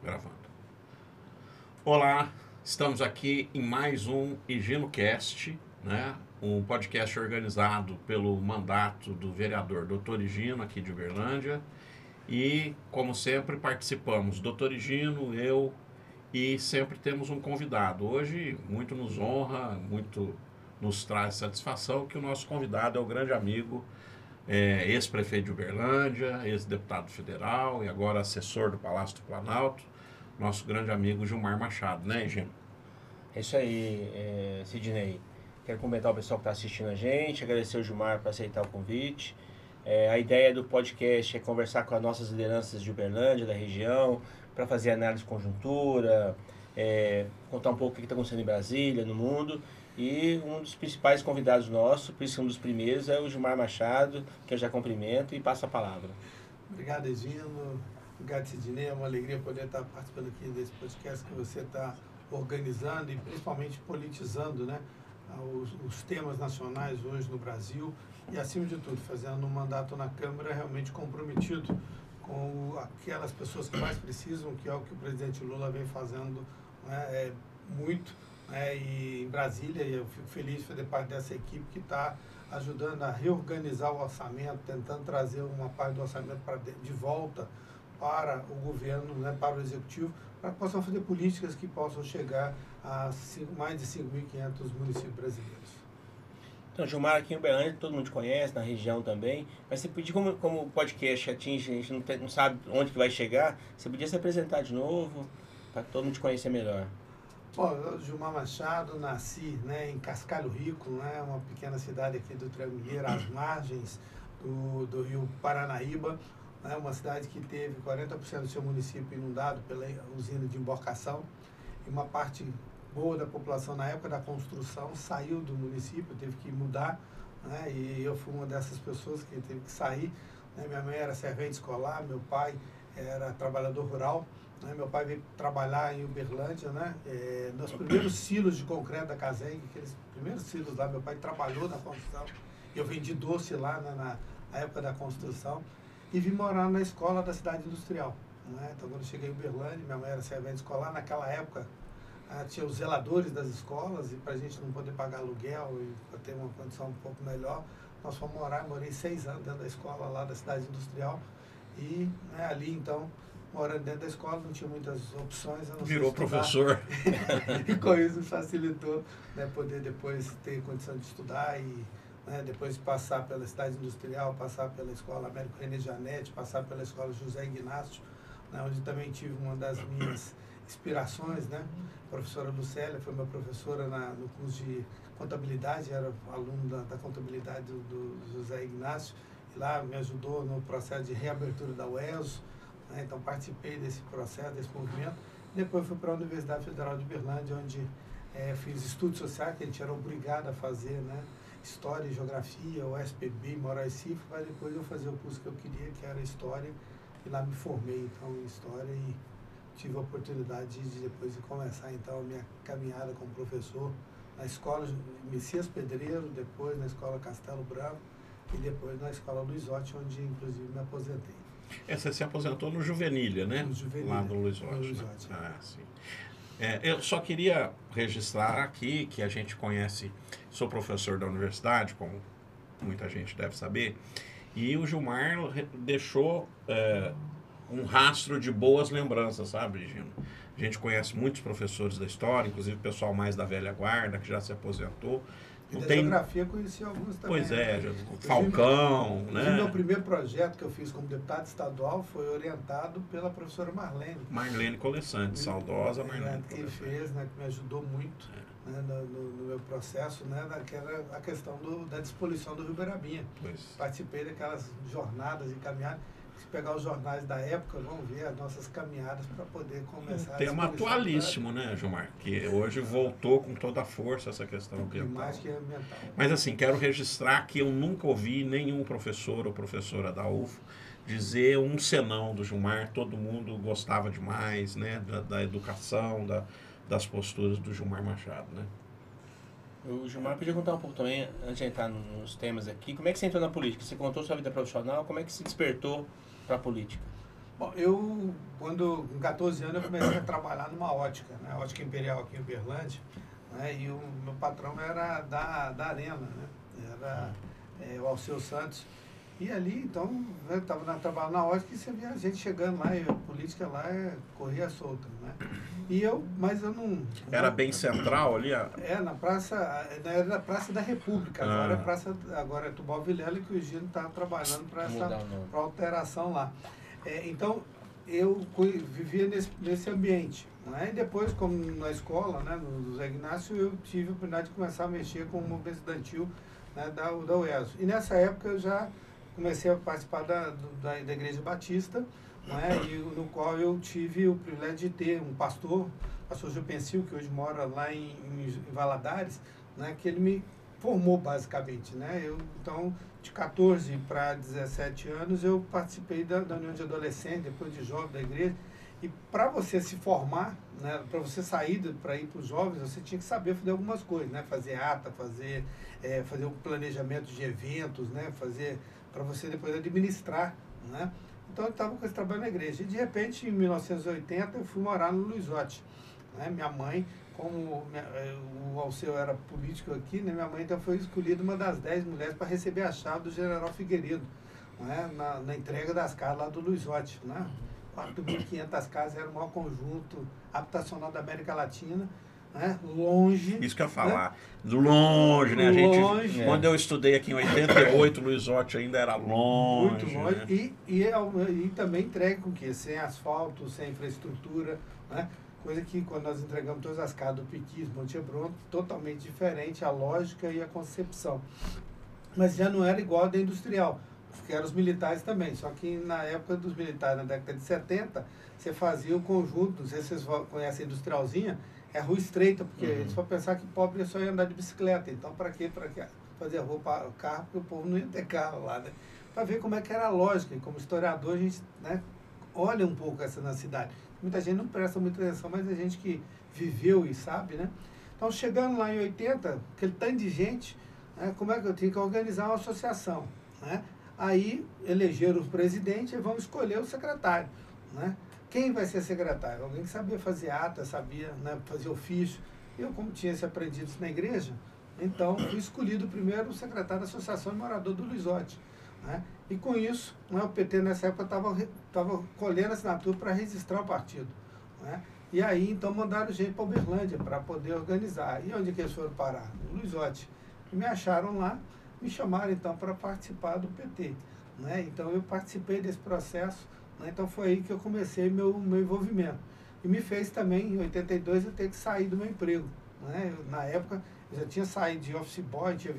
Gravando. Olá, estamos aqui em mais um HiginoCast, né? Um podcast organizado pelo mandato do vereador Dr. Higino, aqui de Uberlândia. E, como sempre, participamos Dr. Higino, eu e sempre temos um convidado. Hoje, muito nos honra, muito nos traz satisfação que o nosso convidado é o grande amigo, ex-prefeito de Uberlândia, ex-deputado federal e agora assessor do Palácio do Planalto, nosso grande amigo Gilmar Machado, né, Gino? É isso aí, Sidney. Quero cumprimentar o pessoal que está assistindo a gente, agradecer o Gilmar por aceitar o convite. A ideia do podcast é conversar com as nossas lideranças de Uberlândia, da região, para fazer análise de conjuntura, contar um pouco o que está acontecendo em Brasília, no mundo. E um dos principais convidados nossos, por isso um dos primeiros, é o Gilmar Machado, que eu já cumprimento e passo a palavra. Obrigado, Higino. Obrigado, Sidney. É uma alegria poder estar participando aqui desse podcast que você está organizando e principalmente politizando, né, os temas nacionais hoje no Brasil e, acima de tudo, fazendo um mandato na Câmara realmente comprometido com aquelas pessoas que mais precisam, que é o que o presidente Lula vem fazendo, né, muito, né, e em Brasília, e eu fico feliz de fazer parte dessa equipe que está ajudando a reorganizar o orçamento, tentando trazer uma parte do orçamento de volta para o governo, né, para o executivo, para que possam fazer políticas que possam chegar a mais de 5.500 municípios brasileiros. Então, Gilmar, aqui em Uberlândia, todo mundo conhece, na região também, mas você podia, como o podcast atinge, a gente não sabe onde que vai chegar, você podia se apresentar de novo, para todo mundo te conhecer melhor. Bom, eu, Gilmar Machado, nasci, né, em Cascalho Rico, né, uma pequena cidade aqui do Triângulo Mineiro, às margens do rio Paranaíba, né, uma cidade que teve 40% do seu município inundado pela usina de embarcação, e uma parte boa da população na época da construção saiu do município, teve que mudar, né, e eu fui uma dessas pessoas que teve que sair, né. Minha mãe era servente escolar, meu pai era trabalhador rural, né. Meu pai veio trabalhar em Uberlândia, né, nos primeiros silos de concreto da Caseng, aqueles primeiros silos lá, meu pai trabalhou na construção, eu vendi doce lá, né, na época da construção, e vim morar na escola da cidade industrial, né. Então, quando eu cheguei em Uberlândia, minha mãe era servente escolar, naquela época tinha os zeladores das escolas, e para a gente não poder pagar aluguel e para ter uma condição um pouco melhor, nós fomos morar, morei 6 anos dentro da escola lá da cidade industrial, e, né, ali então, morando dentro da escola, não tinha muitas opções. Virou professor. E com isso facilitou, né, poder depois ter condição de estudar e, né, depois passar pela cidade industrial, passar pela escola Américo René Janete, passar pela escola José Ignácio, né, onde também tive uma das minhas inspirações, né? A professora Lucélia foi minha professora no curso de contabilidade, era aluno da contabilidade do José Ignácio, e lá me ajudou no processo de reabertura da UESO, né? Então participei desse processo, desse movimento. Depois fui para a Universidade Federal de Uberlândia, onde fiz estudos sociais, que a gente era obrigado a fazer, né? História e Geografia, o SPB, Moraes Cifra, para depois eu fazer o curso que eu queria, que era História, e lá me formei então em História e tive a oportunidade de depois de começar então a minha caminhada como professor na escola Messias Pedreiro, depois na escola Castelo Branco e depois na escola Luiz Otti, onde inclusive me aposentei. Você se aposentou no Juvenília, né? No Juvenília, lá no Luiz Otti. Luiz Né? Otti. Ah, sim. Eu só queria registrar aqui que a gente conhece, sou professor da universidade, como muita gente deve saber, e o Gilmar deixou um rastro de boas lembranças, sabe, Gino? A gente conhece muitos professores da história, inclusive o pessoal mais da velha guarda, que já se aposentou. E da geografia conheci alguns também. Pois é, Falcão, né? O meu primeiro projeto que eu fiz como deputado estadual foi orientado pela professora Marlene. Marlene Colessante, saudosa Marlene que fez, né, que me ajudou muito, né, no meu processo, né, que era a questão da disposição do Rio Berabinha. Participei daquelas jornadas e caminhadas. Se pegar os jornais da época, vão ver as nossas caminhadas para poder começar a tema atualíssimo, né, Gilmar? Que hoje voltou com toda a força essa questão ambiental. Mas assim, quero registrar que eu nunca ouvi nenhum professor ou professora da UFO dizer um senão do Gilmar. Todo mundo gostava demais, né, da educação, das posturas do Gilmar Machado, né? O Gilmar podia contar um pouco também, antes de entrar nos temas aqui, como é que você entrou na política? Você contou sua vida profissional, como é que se despertou para a política? Bom, com 14 anos, eu comecei a trabalhar numa ótica, né? Ótica Imperial aqui em Uberlândia, né? E o meu patrão era da Arena, né? Era o Alceu Santos. E ali, então, eu estava trabalhando na ótica e você via a gente chegando lá, e a política lá corria solta, né? Mas eu não... Era bem central ali? Na praça, era na Praça da República, agora é Tubal Vilela, que o Gino está trabalhando para alteração lá. Então, eu vivia nesse ambiente. Né? E depois, como na escola, né, no Zé Ignácio, eu tive a oportunidade de começar a mexer com o movimento estudantil, né, da UESO. E nessa época eu já comecei a participar da Igreja Batista, né, e no qual eu tive o privilégio de ter um pastor Gil Pensil, que hoje mora lá em Valadares, né, que ele me formou basicamente. Né? Então, de 14 para 17 anos, eu participei da União de Adolescentes, depois de jovem da igreja. E para você se formar, né, para você sair para ir para os jovens, você tinha que saber fazer algumas coisas, né? Fazer ata, fazer um planejamento de eventos, né? Para você depois administrar. Né? Então eu estava com esse trabalho na igreja. E de repente, em 1980, eu fui morar no Luizotti. Né? Minha mãe, como o Alceu era político aqui, né? Minha mãe então foi escolhida uma das 10 mulheres para receber a chave do General Figueiredo, né? Na entrega das casas lá do Luizotti. Né? 4.500 casas, era o maior conjunto habitacional da América Latina, né? Longe. Isso que eu ia falar. Né? Longe, né? Longe. Quando eu estudei aqui em 88, Luizotti ainda era longe. Muito longe. Né? E também entregue com o quê? Sem asfalto, sem infraestrutura, né? Coisa que quando nós entregamos todas as casas do Piquis, Monte Hebron, totalmente diferente a lógica e a concepção. Mas já não era igual a da industrial, que eram os militares também. Só que na época dos militares, na década de 70, você fazia o conjunto, não sei se vocês conhecem a industrialzinha, é rua estreita, porque eles vão pensar que pobre só ia andar de bicicleta. Então, para quê? Para fazer rua para o carro, porque o povo não ia ter carro lá, né? Para ver como é que era a lógica. E como historiador, a gente, né, olha um pouco essa na cidade. Muita gente não presta muita atenção, mas a gente que viveu e sabe, né? Então, chegando lá em 80, aquele tanto de gente, né, como é que eu tinha que organizar uma associação, né? Aí elegeram o presidente e vão escolher o secretário. Né? Quem vai ser secretário? Alguém que sabia fazer ata, sabia, né, fazer ofício. Eu, como tinha esse aprendido isso na igreja, então fui escolhido primeiro o secretário da Associação de Morador do Luizotti. Né? E com isso, né, o PT nessa época estava colhendo assinatura para registrar o partido. Né? E aí então mandaram gente para Uberlândia para poder organizar. E onde que eles foram parar? No Luizotti. E me acharam lá, me chamaram então para participar do PT. Né? Então eu participei desse processo, né? Então foi aí que eu comecei meu envolvimento. E me fez também, em 82, eu ter que sair do meu emprego. Né? Na época, eu já tinha saído de office boy, tinha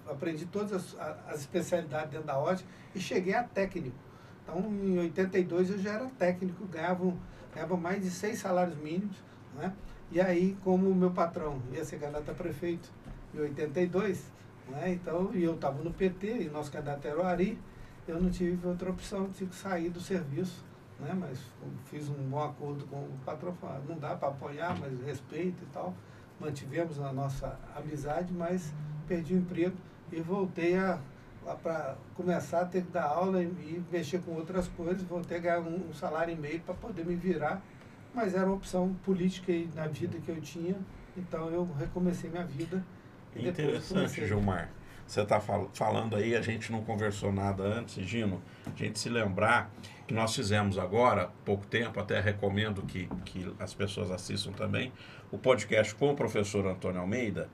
aprendi todas as especialidades dentro da ótica e cheguei a técnico. Então em 82 eu já era técnico, ganhava mais de 6 salários mínimos. Né? E aí, como o meu patrão ia ser candidato a prefeito em 82, né? Então, e eu estava no PT, e nosso candidato era o Ari, eu não tive outra opção, tive que sair do serviço, né? Mas fiz um bom acordo com o patrão, não dá para apoiar, mas respeito e tal. Mantivemos a nossa amizade, mas perdi o emprego e voltei para começar a ter que dar aula e mexer com outras coisas, voltei a ganhar um salário e meio para poder me virar, mas era uma opção política na vida que eu tinha, então eu recomecei minha vida. Interessante, Gilmar. Você está falando aí, a gente não conversou nada antes, Gino. A gente se lembrar que nós fizemos agora, há pouco tempo, até recomendo que as pessoas assistam também, o podcast com o professor Antônio Almeida,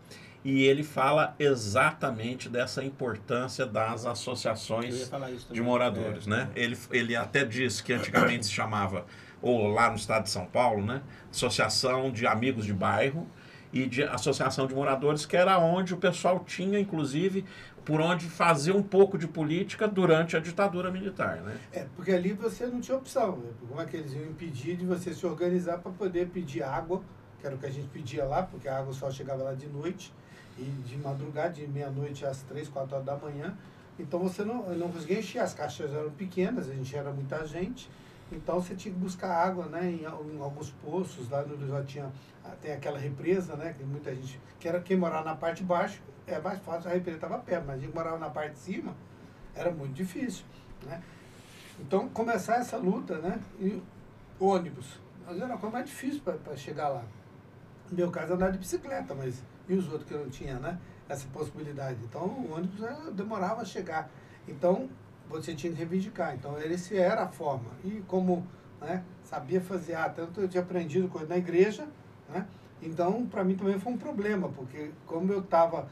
e ele fala exatamente dessa importância das associações de moradores. Né? Ele até disse que antigamente se chamava, ou lá no estado de São Paulo, né, Associação de Amigos de Bairro, e de associação de moradores, que era onde o pessoal tinha, inclusive, por onde fazer um pouco de política durante a ditadura militar. Né? Porque ali você não tinha opção. Né? Como é que eles iam impedir de você se organizar para poder pedir água, que era o que a gente pedia lá, porque a água só chegava lá de noite, e de madrugada, de meia-noite às 3, 4 horas da manhã. Então você não conseguia encher, as caixas eram pequenas, a gente era muita gente, então você tinha que buscar água, né, em alguns poços, lá no já tem aquela represa, né, que muita gente, quem morava na parte de baixo, é mais fácil, a represa estava perto, mas quem morava na parte de cima, era muito difícil, né. Então, começar essa luta, né? E ônibus. Mas era a coisa mais difícil para chegar lá. No meu caso, andar de bicicleta, mas e os outros que eu não tinha, né? Essa possibilidade. Então, o ônibus demorava a chegar. Então, você tinha que reivindicar. Então, essa era a forma. E como, né, sabia fazer, tanto eu tinha aprendido coisa na igreja, né? Então, para mim também foi um problema, porque como eu estava,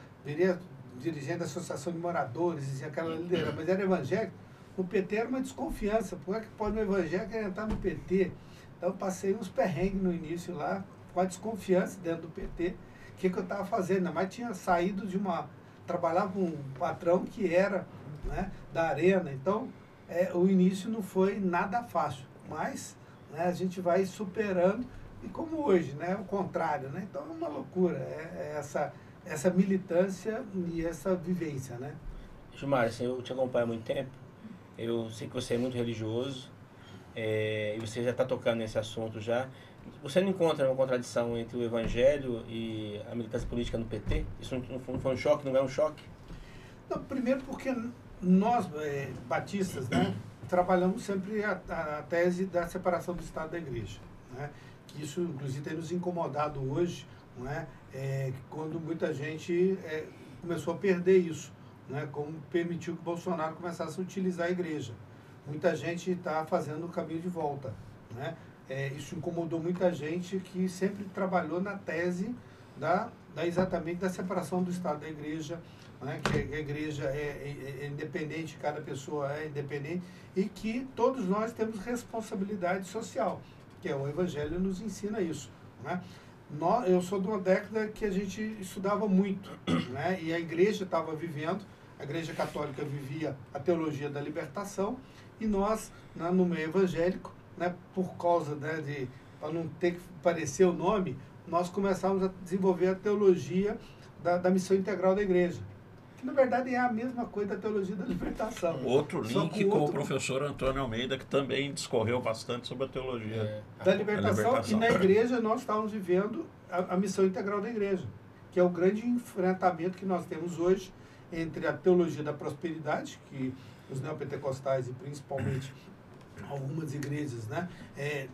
dirigente da Associação de Moradores, e aquela liderança, mas era evangélico, no PT era uma desconfiança. Por que pode um evangélico entrar no PT? Então, eu passei uns perrengues no início lá, com a desconfiança dentro do PT, o que eu estava fazendo. Ainda mais tinha saído trabalhava com um patrão que era, né, da Arena. Então, o início não foi nada fácil, mas, né, a gente vai superando, e como hoje, né, o contrário, né? Então é uma loucura, essa militância e essa vivência, né? Gilmar, assim, eu te acompanho há muito tempo, eu sei que você é muito religioso, e você já está tocando nesse assunto já. Você não encontra uma contradição entre o evangelho e a militância política no PT? Isso não foi um choque, não é um choque? Não, primeiro porque nós, batistas, né, trabalhamos sempre a tese da separação do Estado da Igreja, né? Que isso, inclusive, tem nos incomodado hoje, não é? Quando muita gente começou a perder isso, né? Como permitiu que o Bolsonaro começasse a utilizar a igreja. Muita gente está fazendo o caminho de volta, né? Isso incomodou muita gente que sempre trabalhou na tese exatamente da separação do Estado da igreja, né? Que a igreja é independente, cada pessoa é independente, e que todos nós temos responsabilidade social, que o Evangelho nos ensina isso, né? Eu sou de uma década que a gente estudava muito, né? E a igreja estava vivendo, a igreja católica vivia a teologia da libertação, e nós, né, no meio evangélico, né, por causa, né, para não ter que parecer o nome, nós começamos a desenvolver a teologia da missão integral da igreja, que na verdade é a mesma coisa da teologia da libertação. Outro link com o professor Antônio Almeida, que também discorreu bastante sobre a teologia da libertação. E na igreja nós estávamos vivendo a missão integral da igreja, que é o grande enfrentamento que nós temos hoje entre a teologia da prosperidade, que os neopentecostais e principalmente algumas igrejas, né,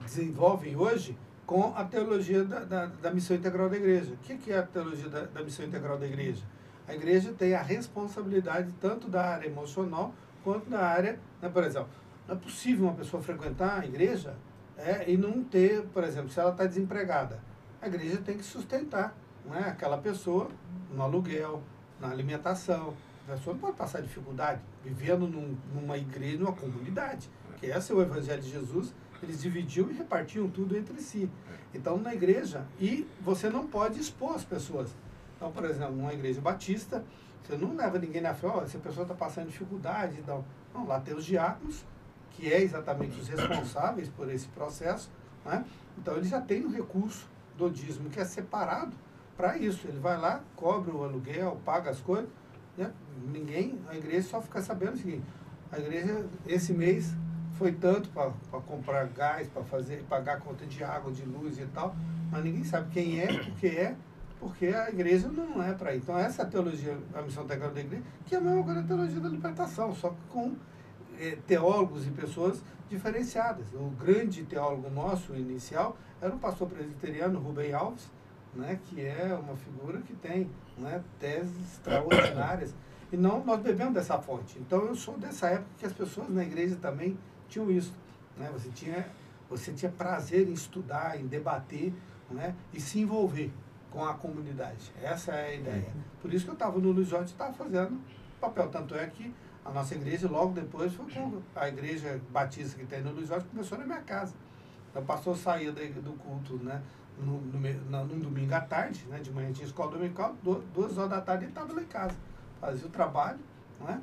desenvolvem hoje, com a teologia da missão integral da igreja. O que é a teologia da missão integral da igreja? A igreja tem a responsabilidade tanto da área emocional quanto da área, né, por exemplo, não é possível uma pessoa frequentar a igreja e não ter, por exemplo, se ela está desempregada, a igreja tem que sustentar, né, aquela pessoa no aluguel, na alimentação. A pessoa não pode passar dificuldade vivendo numa igreja, numa comunidade, que esse é o Evangelho de Jesus. Eles dividiam e repartiam tudo entre si. Então, na igreja, e você não pode expor as pessoas. Então, por exemplo, numa igreja batista, você não leva ninguém na fé, essa pessoa está passando dificuldade e tal. Não, lá tem os diáconos, que é exatamente os responsáveis por esse processo, né? Então, ele já tem o recurso do dízimo, que é separado para isso. Ele vai lá, cobre o aluguel, paga as coisas, né? A igreja só fica sabendo o seguinte: a igreja, esse mês, foi tanto para comprar gás, para pagar a conta de água, de luz e tal, mas ninguém sabe quem porque a igreja não é para ir. Então, essa é a teologia, a missão integral da igreja, que é a mesma coisa da teologia da libertação, só que com teólogos e pessoas diferenciadas. O grande teólogo nosso, inicial, era o pastor presbiteriano Rubem Alves, né, que é uma figura que tem, né, teses extraordinárias. E nós bebemos dessa fonte. Então, eu sou dessa época que as pessoas na igreja também tinham isso, né? Você tinha prazer em estudar, em debater, né, e se envolver com a comunidade. Essa é a ideia. Por isso que eu estava no Luiz Jorge, estava fazendo papel. Tanto é que a nossa igreja, logo depois, foi com a igreja batista que tem no Luiz Jorge, começou na minha casa. Então, o pastor saía do culto, né, num domingo à tarde, né, de manhã tinha escola dominical, 2 horas da tarde ele estava lá em casa. Fazia o trabalho, né,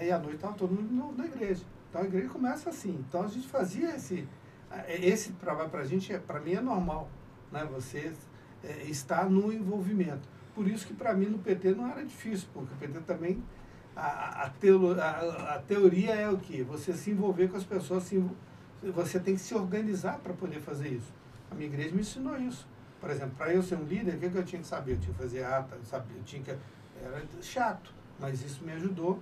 e à noite estava todo mundo na igreja. Então, a igreja começa assim. Então, a gente fazia esse trabalho para a gente, para mim é normal, né, você estar no envolvimento. Por isso que para mim no PT não era difícil, porque o PT também, a teoria é o quê? Você se envolver com as pessoas, você tem que se organizar para poder fazer isso. A minha igreja me ensinou isso. Por exemplo, para eu ser um líder, o que eu tinha que saber? Eu tinha que fazer ata, era chato, mas isso me ajudou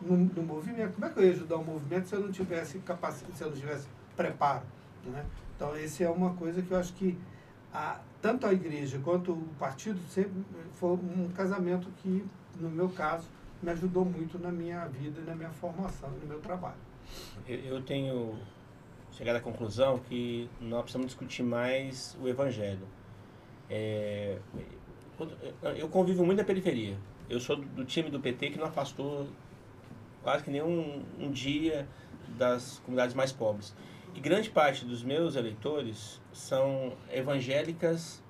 no movimento. Como é que eu ia ajudar o movimento se eu não tivesse capacidade, se eu não tivesse preparo? Né? Então, esse é uma coisa que eu acho que tanto a igreja quanto o partido sempre foi um casamento que, no meu caso, me ajudou muito na minha vida, na minha formação, no meu trabalho. Eu tenho chegado à conclusão que nós precisamos discutir mais o evangelho. Eu convivo muito na periferia. Eu sou do time do PT que não afastou quase que nem um dia das comunidades mais pobres. E grande parte dos meus eleitores são evangélicas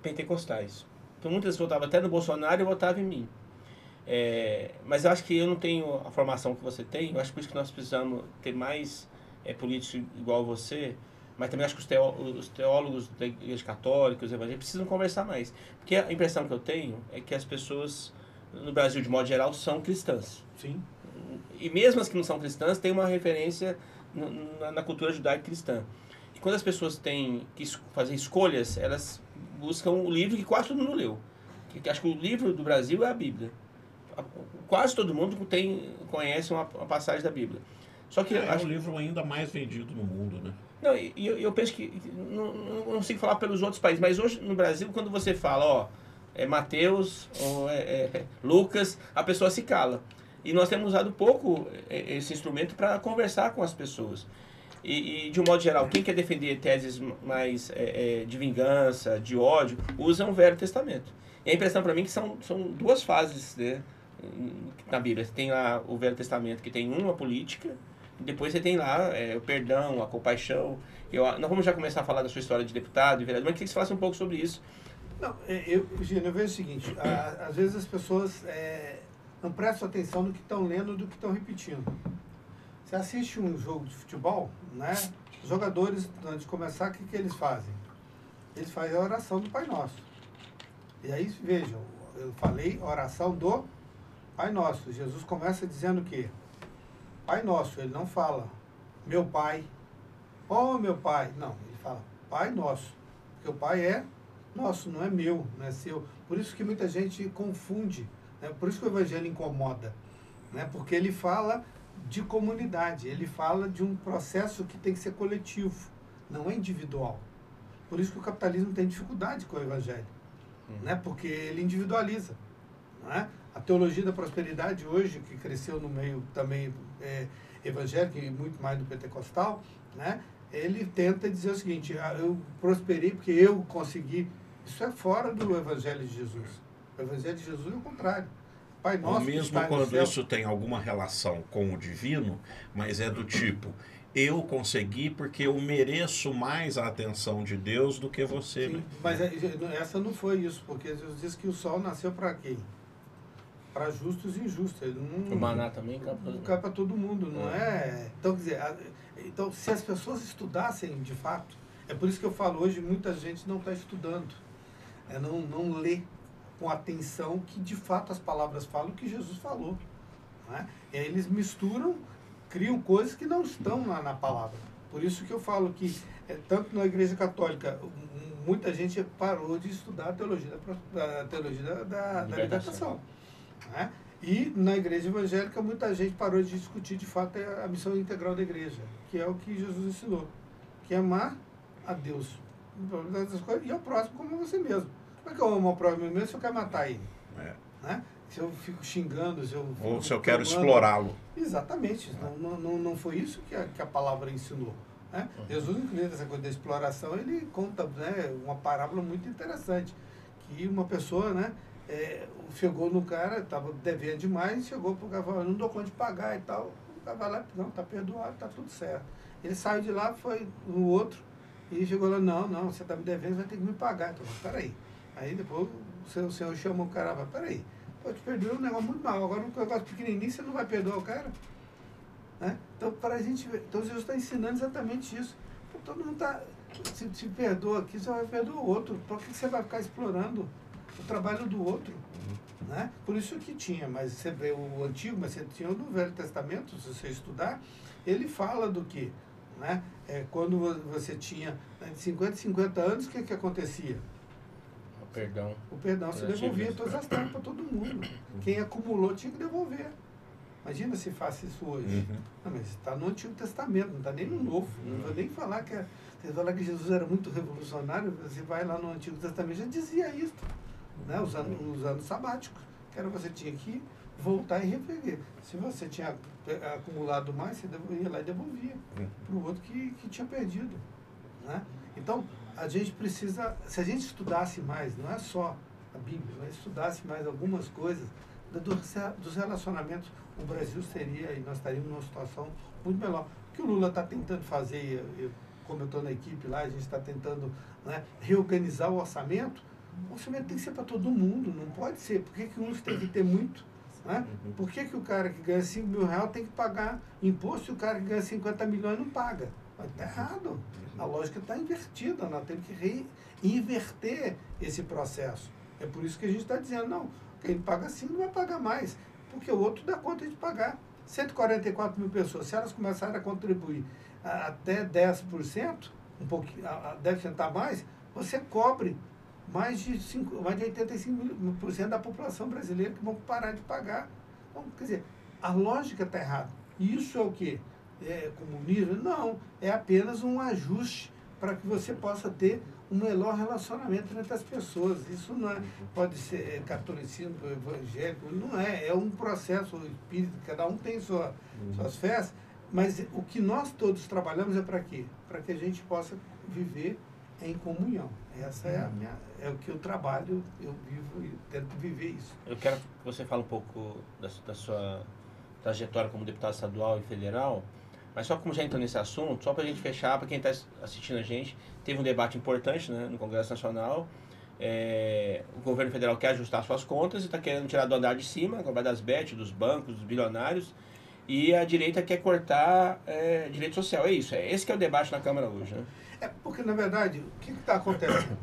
pentecostais. Então muitas vezes votavam até no Bolsonaro e votavam em mim. Mas eu acho que eu não tenho a formação que você tem. Eu acho que por isso que nós precisamos ter mais políticos igual você. Mas também acho que os teólogos da Igreja Católica, os evangélicos, precisam conversar mais. Porque a impressão que eu tenho é que as pessoas, no Brasil, de modo geral, são cristãs. Sim. E mesmo as que não são cristãs, têm uma referência na cultura judaico-cristã. E quando as pessoas têm que fazer escolhas, elas buscam o livro que quase todo mundo leu. Acho que o livro do Brasil é a Bíblia. Quase todo mundo conhece uma passagem da Bíblia. Só que o livro ainda mais vendido no mundo, né? Não, eu penso que, não consigo falar pelos outros países, mas hoje no Brasil, quando você fala, Mateus, Lucas, a pessoa se cala. E nós temos usado pouco esse instrumento para conversar com as pessoas. E de um modo geral, quem quer defender teses mais de vingança, de ódio, usa o Velho Testamento. E a impressão para mim que são duas fases, né, na Bíblia. Você tem lá o Velho Testamento, que tem uma política, e depois você tem lá o perdão, a compaixão. Nós vamos já começar a falar da sua história de deputado e vereador, mas eu queria que você falasse um pouco sobre isso. Não, Gino, eu vejo o seguinte, às vezes as pessoas não prestam atenção no que estão lendo do que estão repetindo. Você assiste um jogo de futebol, né? Os jogadores, antes de começar, o que eles fazem? Eles fazem a oração do Pai Nosso. E aí, vejam, eu falei oração do Pai Nosso. Jesus começa dizendo o quê? Pai Nosso, ele não fala meu Pai, meu Pai. Não, ele fala Pai Nosso. Porque o Pai é nosso, não é meu, não é seu. Por isso que muita gente confunde, né? Por isso que o Evangelho incomoda, né? Porque ele fala de comunidade, ele fala de um processo que tem que ser coletivo, não é individual. Por isso que o capitalismo tem dificuldade com o Evangelho, né? Porque ele individualiza, né? A teologia da prosperidade hoje, que cresceu no meio também evangélico e muito mais do pentecostal, né? Ele tenta dizer o seguinte, eu prosperei porque eu consegui. Isso é fora do Evangelho de Jesus. O Evangelho de Jesus é o contrário. Pai Nosso, mesmo quando isso tem alguma relação com o divino, mas é do tipo, eu consegui porque eu mereço mais a atenção de Deus do que você. Sim, né? mas essa não foi isso, porque Jesus diz que o sol nasceu para quem? Para justos e injustos. Ele não, o maná também cai para todo mundo, não é? Então, quer dizer, então, se as pessoas estudassem de fato, é por isso que eu falo hoje, muita gente não está estudando, não lê com atenção que de fato as palavras falam o que Jesus falou. Né? E aí eles misturam, criam coisas que não estão na palavra. Por isso que eu falo que, tanto na Igreja Católica, muita gente parou de estudar a teologia da libertação. Né? E na Igreja Evangélica, muita gente parou de discutir de fato a missão integral da Igreja, que é o que Jesus ensinou, que é amar a Deus e ao próximo como você mesmo. Como é que eu amo ao próximo mesmo se eu quero matar ele? Né? Se eu fico xingando, ou se eu quero explorá-lo. Exatamente. Não foi isso que a palavra ensinou. Né? Jesus, inclusive, essa coisa da exploração, ele conta, né, uma parábola muito interessante. Que uma pessoa, né, chegou no cara, estava devendo demais, chegou para o cara e falou, não dou conta de pagar e tal. O cara vai lá, não, está perdoado, está tudo certo. Ele saiu de lá, foi no outro, e chegou lá, não, você está me devendo, vai ter que me pagar. Então, peraí. Aí depois o senhor chamou o cara, peraí, eu te perdoei um negócio muito mal, agora um negócio pequenininho, você não vai perdoar o cara? Né? Então, para a gente ver, então Jesus está ensinando exatamente isso. Então, todo mundo está, se perdoa aqui, você vai perdoar o outro. Por que você vai ficar explorando o trabalho do outro? Né? Por isso que tinha, mas você vê o Antigo, mas você tinha no Velho Testamento, se você estudar, ele fala do que? Né? Quando você tinha de 50 em 50 anos, o que acontecia? Perdão. O perdão se devolvia todas as terras para todo mundo. Quem acumulou tinha que devolver. Imagina se faz isso hoje. Não, mas está no Antigo Testamento, não está nem no Novo. Não vou nem falar que você falar que Jesus era muito revolucionário, você vai lá no Antigo Testamento, já dizia isso, né? Os anos sabáticos, que era você tinha que voltar e repetir. Se você tinha acumulado mais, você ia lá e devolvia para o outro que tinha perdido, né? Então, a gente precisa, se a gente estudasse mais, não é só a Bíblia, mas estudasse mais algumas coisas dos relacionamentos, o Brasil seria, e nós estaríamos numa situação muito melhor. O que o Lula está tentando fazer, como eu estou na equipe lá, a gente está tentando, né, reorganizar o orçamento tem que ser para todo mundo, não pode ser. Por que uns tem que ter muito? Né? Por que o cara que ganha 5 mil reais tem que pagar imposto e o cara que ganha 50 milhões não paga? Está errado. A lógica está invertida, nós temos que reinverter esse processo. É por isso que a gente está dizendo, não, quem paga 5 não vai pagar mais, porque o outro dá conta de pagar. 144 mil pessoas, se elas começarem a contribuir até 10%, um pouquinho, 10% a mais, você cobre mais de 85% da população brasileira que vão parar de pagar. Então, quer dizer, a lógica está errada. E isso é o quê? É comunismo? Não, é apenas um ajuste para que você possa ter um melhor relacionamento entre as pessoas. Isso não é, pode ser catolicismo, evangélico, não é. É um processo espírita, cada um tem suas fés, mas o que nós todos trabalhamos é para quê? Para que a gente possa viver em comunhão. Essa é o que eu trabalho, eu vivo e tento viver isso. Eu quero que você fale um pouco da sua trajetória como deputado estadual e federal, mas só como já entrou nesse assunto, só para a gente fechar, para quem está assistindo a gente, teve um debate importante, né, no Congresso Nacional. O governo federal quer ajustar suas contas e está querendo tirar do andar de cima, cobrar das BET, dos bancos, dos bilionários, e a direita quer cortar direito social. É isso, esse que é o debate na Câmara hoje, né? Porque, na verdade, o que está acontecendo?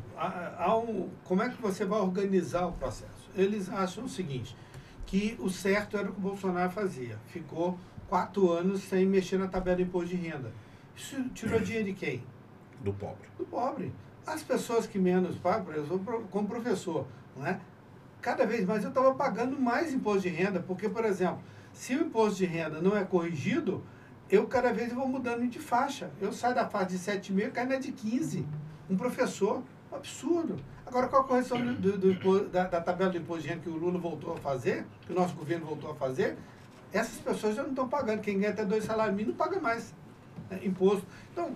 Como é que você vai organizar o processo? Eles acham o seguinte, que o certo era o que o Bolsonaro fazia. Ficou 4 anos sem mexer na tabela de imposto de renda. Isso tirou dinheiro de quem? Do pobre. Do pobre. As pessoas que menos pagam, por exemplo, como professor, né? Cada vez mais eu estava pagando mais imposto de renda, porque, por exemplo, se o imposto de renda não é corrigido, cada vez vou mudando de faixa. Eu saio da faixa de 7,5 e caio na de 15. Um professor, um absurdo. Agora, com a correção da tabela de imposto de renda que o Lula voltou a fazer, que o nosso governo voltou a fazer, essas pessoas já não estão pagando. Quem ganha até 2 salários mínimos não paga mais imposto. Então,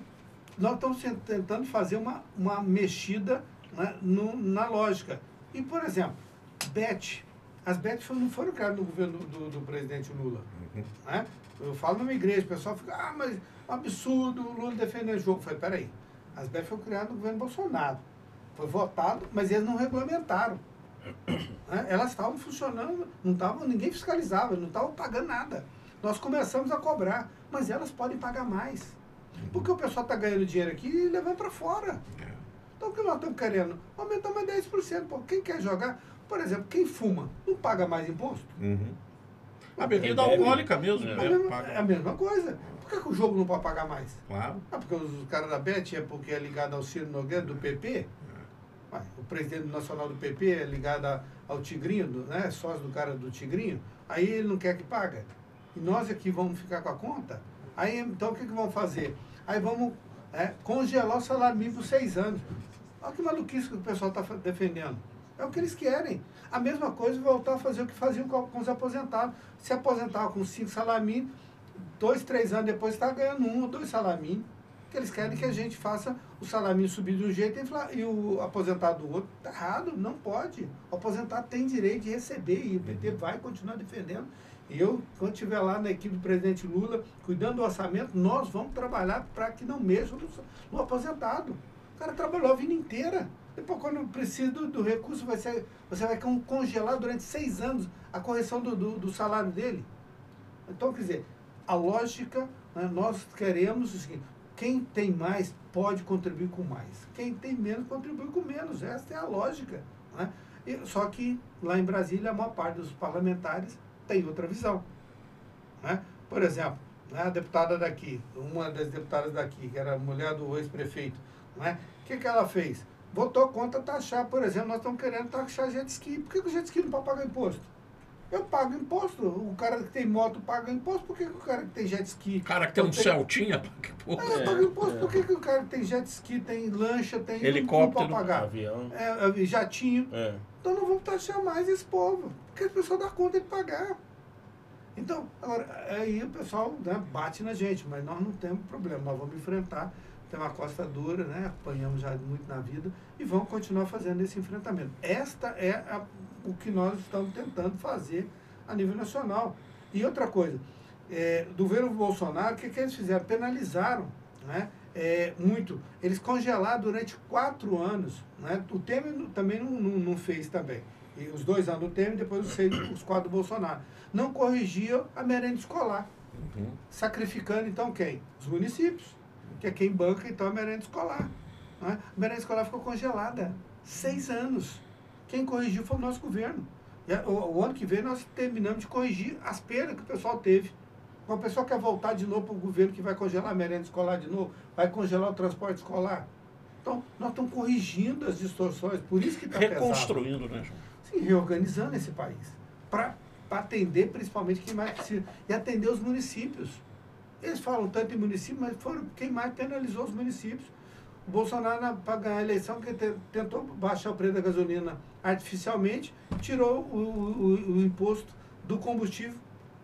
nós estamos tentando fazer uma mexida, né, na lógica. E, por exemplo, as BET não foram criadas no governo do presidente Lula. Né? Eu falo numa igreja, o pessoal fica, mas um absurdo, o Lula defendendo o jogo. Eu falei, peraí, as BET foram criadas no governo Bolsonaro. Foi votado, mas eles não regulamentaram. Né? Elas estavam funcionando, ninguém fiscalizava, não estavam pagando nada. Nós começamos a cobrar, mas elas podem pagar mais. Porque o pessoal está ganhando dinheiro aqui e levando para fora. Então o que nós estamos querendo? Aumentar mais 10%. Pô, quem quer jogar, por exemplo, quem fuma, não paga mais imposto? A bebida alcoólica mesmo. É a mesma coisa. Por que o jogo não pode pagar mais? Claro. Porque os caras da BET porque é ligado ao Ciro Nogueira, do PP. O presidente nacional do PP é ligado ao Tigrinho, né? Sócio do cara do Tigrinho. Aí ele não quer que paga. E nós aqui vamos ficar com a conta? Aí, então, o que vamos fazer? Aí vamos congelar o salário mínimo por 6 anos. Olha que maluquice que o pessoal está defendendo. É o que eles querem. A mesma coisa, voltar a fazer o que faziam com os aposentados. Se aposentava com 5 salários mínimos, 2, 3 anos depois está ganhando 1 ou 2 salários mínimos. Que eles querem que a gente faça o salário mínimo subir de um jeito e o aposentado do outro. Está errado, não pode. O aposentado tem direito de receber e o PT vai continuar defendendo. E eu, quando estiver lá na equipe do presidente Lula, cuidando do orçamento, nós vamos trabalhar para que não mexa no aposentado. O cara trabalhou a vida inteira. Depois, quando precisa do recurso, você vai congelar durante 6 anos a correção do salário dele. Então, quer dizer, a lógica, né, nós queremos o seguinte, quem tem mais pode contribuir com mais. Quem tem menos contribui com menos. Essa é a lógica. Né? Só que lá em Brasília, a maior parte dos parlamentares tem outra visão. Né? Por exemplo, né, a deputada daqui, uma das deputadas daqui, que era a mulher do ex-prefeito, né, o que ela fez? Votou contra taxar, por exemplo, nós estamos querendo taxar jet ski. Por que o jet ski não pode pagar imposto? Eu pago imposto. O cara que tem moto paga imposto. Por que o cara que tem jet ski... O cara que tem um Celtinha, paga imposto. Por que o cara que tem jet ski, tem lancha, tem... Helicóptero, não pode pagar? Avião. Jatinho. É. Então não vamos taxar mais esse povo. Porque as pessoas dão conta de pagar. Então, agora, aí o pessoal, né, bate na gente, mas nós não temos problema. Nós vamos enfrentar. Tem uma costa dura, né? Apanhamos já muito na vida e vamos continuar fazendo esse enfrentamento. Esta é o que nós estamos tentando fazer a nível nacional. E outra coisa, do governo Bolsonaro, o que eles fizeram? Penalizaram, né? Muito. Eles congelaram durante 4 anos. Né? O Temer também não fez também. E os 2 anos do Temer, depois os 4 do Bolsonaro. Não corrigiam a merenda escolar. Sacrificando, então, quem? Os municípios. Que é quem banca, então, a merenda escolar. Né? A merenda escolar ficou congelada 6 anos. Quem corrigiu foi o nosso governo. E o ano que vem nós terminamos de corrigir as perdas que o pessoal teve. Uma pessoa quer voltar de novo para o governo que vai congelar a merenda escolar de novo, vai congelar o transporte escolar. Então, nós estamos corrigindo as distorções, por isso que está pesado. Reconstruindo, né, João? Sim, reorganizando esse país. Para atender principalmente quem mais precisa. E atender os municípios. Eles falam tanto em município, mas foram quem mais penalizou os municípios. O Bolsonaro, para ganhar a eleição, que tentou baixar o preço da gasolina artificialmente, tirou o imposto do combustível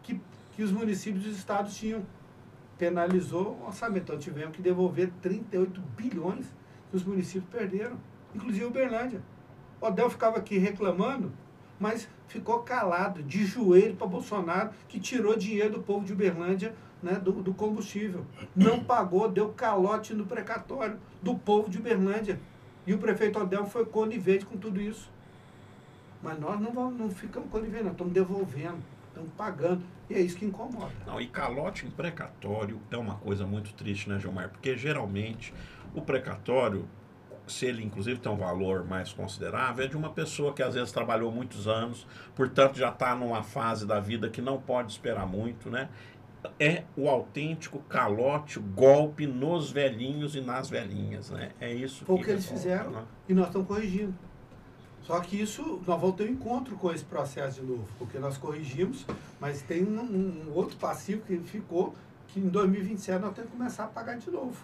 que os municípios e os estados tinham. Penalizou o orçamento. Então tivemos que devolver 38 bilhões que os municípios perderam, inclusive Uberlândia. O Odel ficava aqui reclamando, mas ficou calado, de joelho para Bolsonaro, que tirou dinheiro do povo de Uberlândia, né, do combustível. Não pagou, deu calote no precatório do povo de Uberlândia. E o prefeito Odel foi conivente com tudo isso. Mas nós não ficamos coniventes, nós estamos devolvendo, estamos pagando. E é isso que incomoda. Não, e calote em precatório é uma coisa muito triste, né, Gilmar? Porque geralmente o precatório, se ele inclusive tem um valor mais considerável, é de uma pessoa que às vezes trabalhou muitos anos, portanto já está numa fase da vida que não pode esperar muito, né? É o autêntico calote, o golpe nos velhinhos e nas velhinhas, né? É isso Foi o que eles fizeram, né? E nós estamos corrigindo. Só que isso, nós vamos ter um encontro com esse processo de novo, porque nós corrigimos, mas tem um outro passivo que ficou, que em 2027 nós temos que começar a pagar de novo.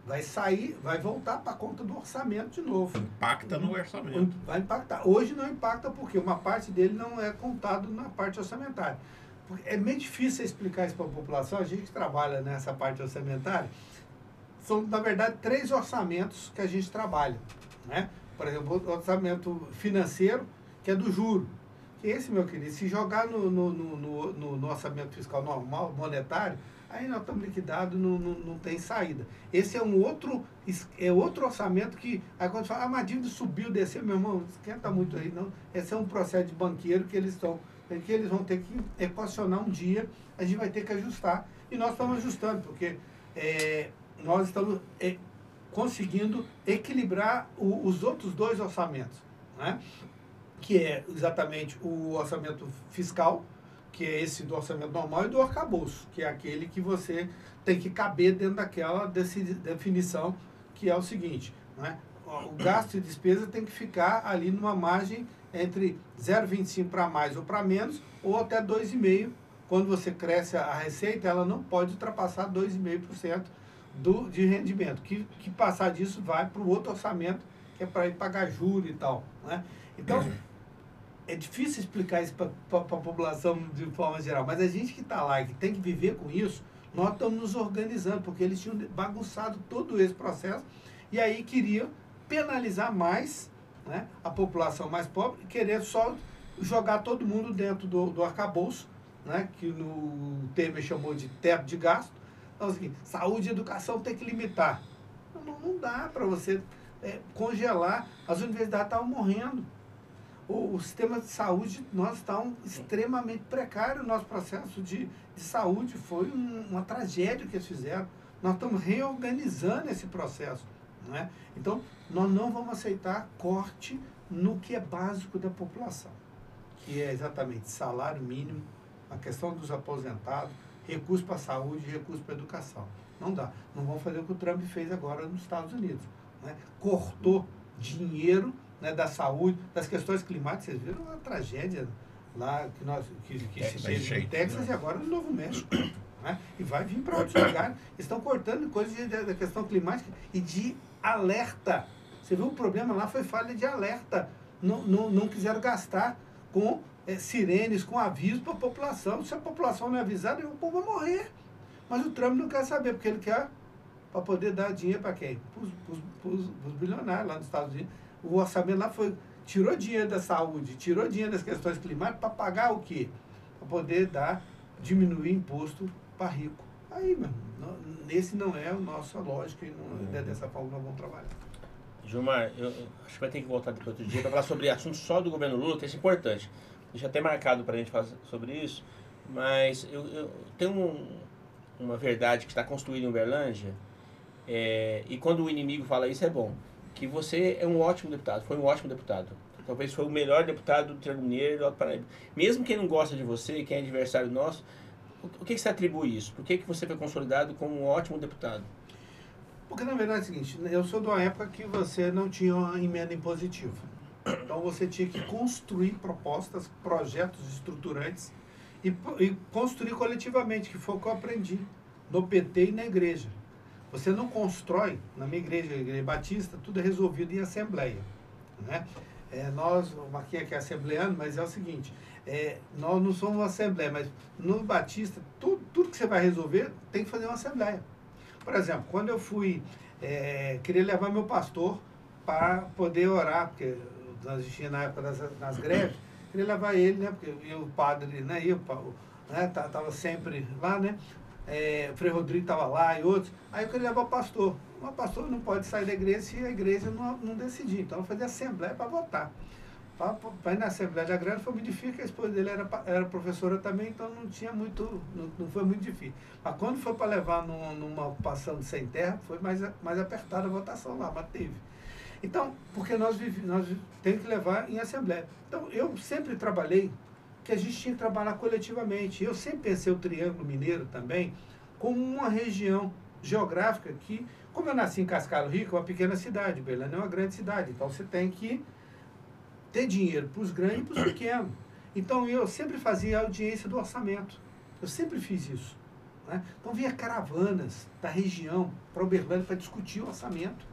Vai sair, vai voltar para a conta do orçamento de novo. Impacta no orçamento. Vai impactar. Hoje não impacta porque uma parte dele não é contado na parte orçamentária. Porque é meio difícil explicar isso para a população, a gente que trabalha nessa parte orçamentária, são, na verdade, 3 orçamentos que a gente trabalha, né? Por exemplo, o orçamento financeiro, que é do juro. Que esse, meu querido, se jogar no orçamento fiscal normal, monetário, aí nós estamos liquidados, não tem saída. Esse é outro orçamento que, aí quando fala, mas a dívida subiu, desceu, meu irmão, não esquenta muito aí, não. Esse é um processo de banqueiro que eles vão ter que equacionar um dia, a gente vai ter que ajustar. E nós estamos ajustando, porque nós estamos conseguindo equilibrar os outros 2 orçamentos, né? Que é exatamente o orçamento fiscal, que é esse do orçamento normal, e do arcabouço, que é aquele que você tem que caber dentro daquela definição, que é o seguinte, né? O gasto e despesa tem que ficar ali numa margem entre 0,25 para mais ou para menos, ou até 2,5%. Quando você cresce a receita, ela não pode ultrapassar 2,5% de rendimento. Que passar disso vai para o outro orçamento, que é para ir pagar juros e tal, né? Então, é difícil explicar isso para a população de forma geral, mas a gente que está lá e que tem que viver com isso, nós estamos nos organizando, porque eles tinham bagunçado todo esse processo e aí queriam penalizar mais, né, a população mais pobre e querer só jogar todo mundo dentro do arcabouço, né, que no Temer chamou de teto de gasto. Então, assim, saúde e educação tem que limitar. Não dá para você congelar. As universidades estavam morrendo. O sistema de saúde nós está extremamente precário. O nosso processo de saúde foi uma tragédia que eles fizeram. Nós estamos reorganizando esse processo, né? Então, nós não vamos aceitar corte no que é básico da população, que é exatamente salário mínimo, a questão dos aposentados, recurso para a saúde, recurso para a educação. Não dá. Não vamos fazer o que o Trump fez agora nos Estados Unidos, né? Cortou dinheiro, né, da saúde, das questões climáticas. Vocês viram a tragédia lá que Texas, esteve no Texas e agora no Novo México. Né? E vai vir para outros lugares. Estão cortando coisas da questão climática e de alerta. Você viu o problema lá foi falha de alerta. Não quiseram gastar com sirenes, com aviso para a população. Se a população não é avisada, o povo vai morrer. Mas o Trump não quer saber, porque ele quer para poder dar dinheiro para quem? Para os bilionários lá nos Estados Unidos. O orçamento lá tirou dinheiro da saúde, tirou dinheiro das questões climáticas para pagar o quê? Para poder diminuir imposto para rico. Aí, meu irmão, esse não é a nossa lógica e não é dessa forma que nós vamos trabalhar. Gilmar, eu acho que vai ter que voltar depois outro dia para falar sobre assuntos só do governo Lula, que isso é importante. Deixa até marcado para a gente falar sobre isso, mas eu tenho uma verdade que está construída em Uberlândia, e quando o inimigo fala isso é bom, que você é um ótimo deputado, foi um ótimo deputado. Talvez foi o melhor deputado do Triângulo Mineiro e do Alto Paraíba. Mesmo quem não gosta de você, quem é adversário nosso, o que você atribui isso? Por que você foi consolidado como um ótimo deputado? Porque, na verdade, é o seguinte, eu sou de uma época que você não tinha uma emenda impositiva. Então, você tinha que construir propostas, projetos estruturantes e construir coletivamente, que foi o que eu aprendi no PT e na igreja. Você não constrói, na minha igreja, a Igreja Batista, tudo é resolvido em assembleia. Né? O Marquinhos aqui é assembleano, mas é o seguinte, nós não somos uma assembleia, mas no Batista, tudo que você vai resolver tem que fazer uma assembleia. Por exemplo, quando eu queria levar meu pastor para poder orar, porque nós existíamos na época das greves, queria levar ele, né, porque o padre, né, tava sempre lá, né, o Frei Rodrigo estava lá e outros, aí eu queria levar o pastor. O pastor não pode sair da igreja se a igreja não decidir, então eu fazia assembleia para votar. Para ir na Assembleia da Grande foi muito difícil, a esposa dele era professora também, então não foi muito difícil. Mas quando foi para levar numa ocupação de sem terra, foi mais apertada a votação lá, mas teve. Então, porque nós temos que levar em Assembleia. Então, eu sempre trabalhei que a gente tinha que trabalhar coletivamente. Eu sempre pensei o Triângulo Mineiro também como uma região geográfica que, como eu nasci em Cascalho Rico, é uma pequena cidade, Uberlândia é uma grande cidade, então você tem que ter dinheiro para os grandes e para os pequenos. Então, eu sempre fazia a audiência do orçamento. Eu sempre fiz isso. Né? Então, vinha caravanas da região para Uberlândia para discutir o orçamento.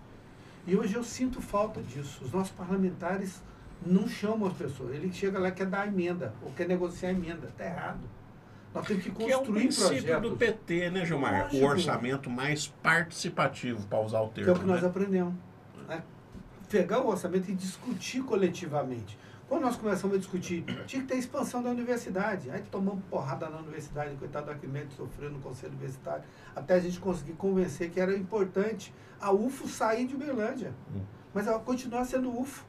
E hoje eu sinto falta disso. Os nossos parlamentares não chamam as pessoas. Ele chega lá e quer dar emenda, ou quer negociar emenda. Está errado. Nós temos que construir projetos. Que é o princípio do PT, né, Gilmar? Lógico. O orçamento mais participativo, para usar o termo. Que é o que nós aprendemos. Né? Pegar o orçamento e discutir coletivamente. Quando nós começamos a discutir, tinha que ter expansão da universidade. Aí tomamos porrada na universidade, coitado do Arquimedes sofreu no Conselho Universitário, até a gente conseguir convencer que era importante a UFO sair de Uberlândia. Mas ela continua sendo UFO.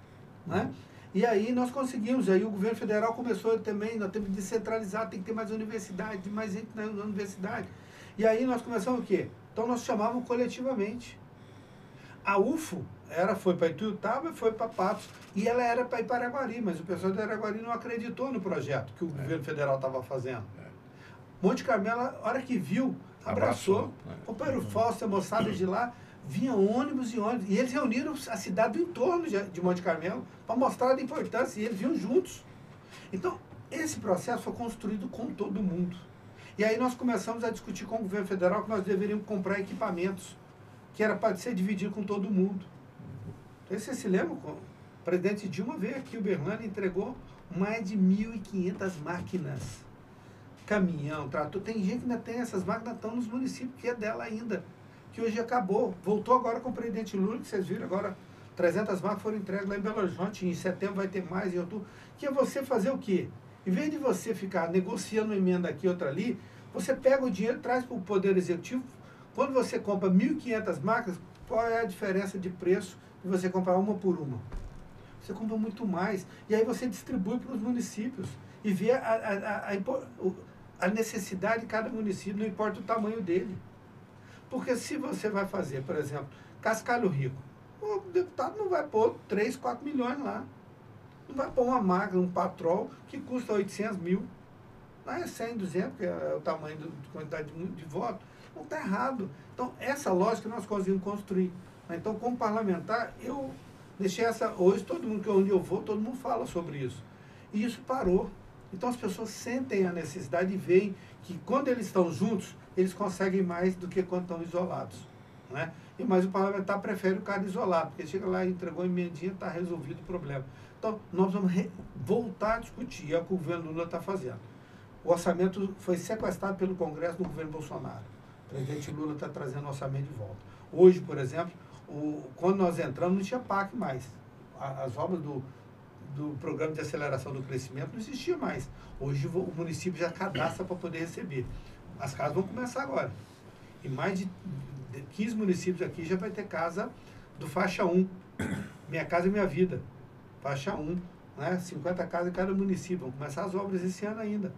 Né? E aí nós conseguimos, aí o governo federal começou também, nós temos que descentralizar, tem que ter mais universidade, mais gente na universidade. E aí nós começamos o quê? Então nós chamávamos coletivamente. A UFO foi para Ituiutaba e foi para Patos. E ela era para Iparaguari, mas o pessoal de Araguari não acreditou no projeto que o governo federal estava fazendo. Monte Carmelo, a hora que viu, abraçou. Companheiro Fausto, a moçada de lá, vinha ônibus e ônibus. E eles reuniram a cidade do entorno de Monte Carmelo para mostrar a importância. E eles vinham juntos. Então, esse processo foi construído com todo mundo. E aí nós começamos a discutir com o governo federal que nós deveríamos comprar equipamentos, que era para ser dividido com todo mundo. Então, você se lembra? O presidente Dilma veio aqui, o Uberlândia, e entregou mais de 1.500 máquinas. Caminhão, trator. Tem gente que ainda tem essas máquinas, estão nos municípios, que é dela ainda, que hoje acabou. Voltou agora com o presidente Lula, que vocês viram agora, 300 máquinas foram entregues lá em Belo Horizonte, em setembro vai ter mais, em outubro. Que é você fazer o quê? Em vez de você ficar negociando uma emenda aqui, outra ali, você pega o dinheiro, traz para o Poder Executivo. Quando você compra 1.500 máquinas, qual é a diferença de preço de você comprar uma por uma? Você compra muito mais. E aí você distribui para os municípios e vê a necessidade de cada município, não importa o tamanho dele. Porque se você vai fazer, por exemplo, Cascalho Rico, o deputado não vai pôr 3, 4 milhões lá. Não vai pôr uma máquina, um patrol, que custa 800 mil. Não é 100, 200, que é o tamanho da quantidade de votos. Não está errado. Então, essa lógica nós conseguimos construir. Então, como parlamentar, eu deixei essa... Hoje, todo mundo, onde eu vou, todo mundo fala sobre isso. E isso parou. Então as pessoas sentem a necessidade e veem que quando eles estão juntos, eles conseguem mais do que quando estão isolados. Né? Mas o parlamentar prefere o cara isolado, porque chega lá, entregou a emendinha, está resolvido o problema. Então, nós vamos voltar a discutir, é o que o governo Lula está fazendo. O orçamento foi sequestrado pelo Congresso do governo Bolsonaro. O presidente Lula está trazendo o orçamento de volta. Hoje, por exemplo, quando nós entramos, não tinha PAC mais. As obras do Programa de Aceleração do Crescimento não existia mais. Hoje o município já cadastra para poder receber. As casas vão começar agora. E mais de 15 municípios aqui já vai ter casa do faixa 1. Minha Casa Minha Vida. Faixa 1. Né? 50 casas em cada município. Vão começar as obras esse ano ainda.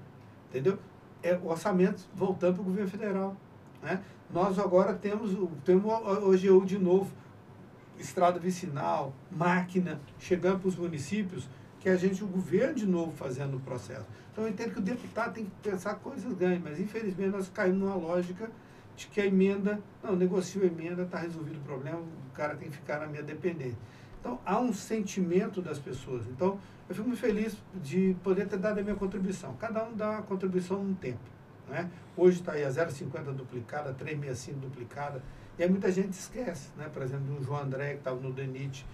Entendeu? É o orçamento voltando para o governo federal. Né? Nós agora temos o OGU de novo. Estrada vicinal, máquina, chegando para os municípios, que o governo de novo fazendo o processo. Então eu entendo que o deputado tem que pensar coisas ganhas, mas infelizmente nós caímos numa lógica de que a emenda, negocia a emenda, está resolvido o problema, o cara tem que ficar na minha dependência. Então há um sentimento das pessoas. Então eu fico muito feliz de poder ter dado a minha contribuição. Cada um dá uma contribuição num tempo. Né? Hoje está aí a 0,50 duplicada, a 3,65 duplicada. E aí muita gente esquece, né? Por exemplo, do João André, que estava no DENIT,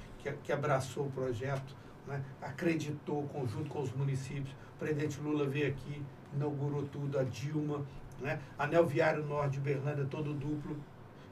que abraçou o projeto, né? Acreditou conjunto com os municípios. O presidente Lula veio aqui, inaugurou tudo, a Dilma, né? Anel Viário Norte de Uberlândia todo duplo.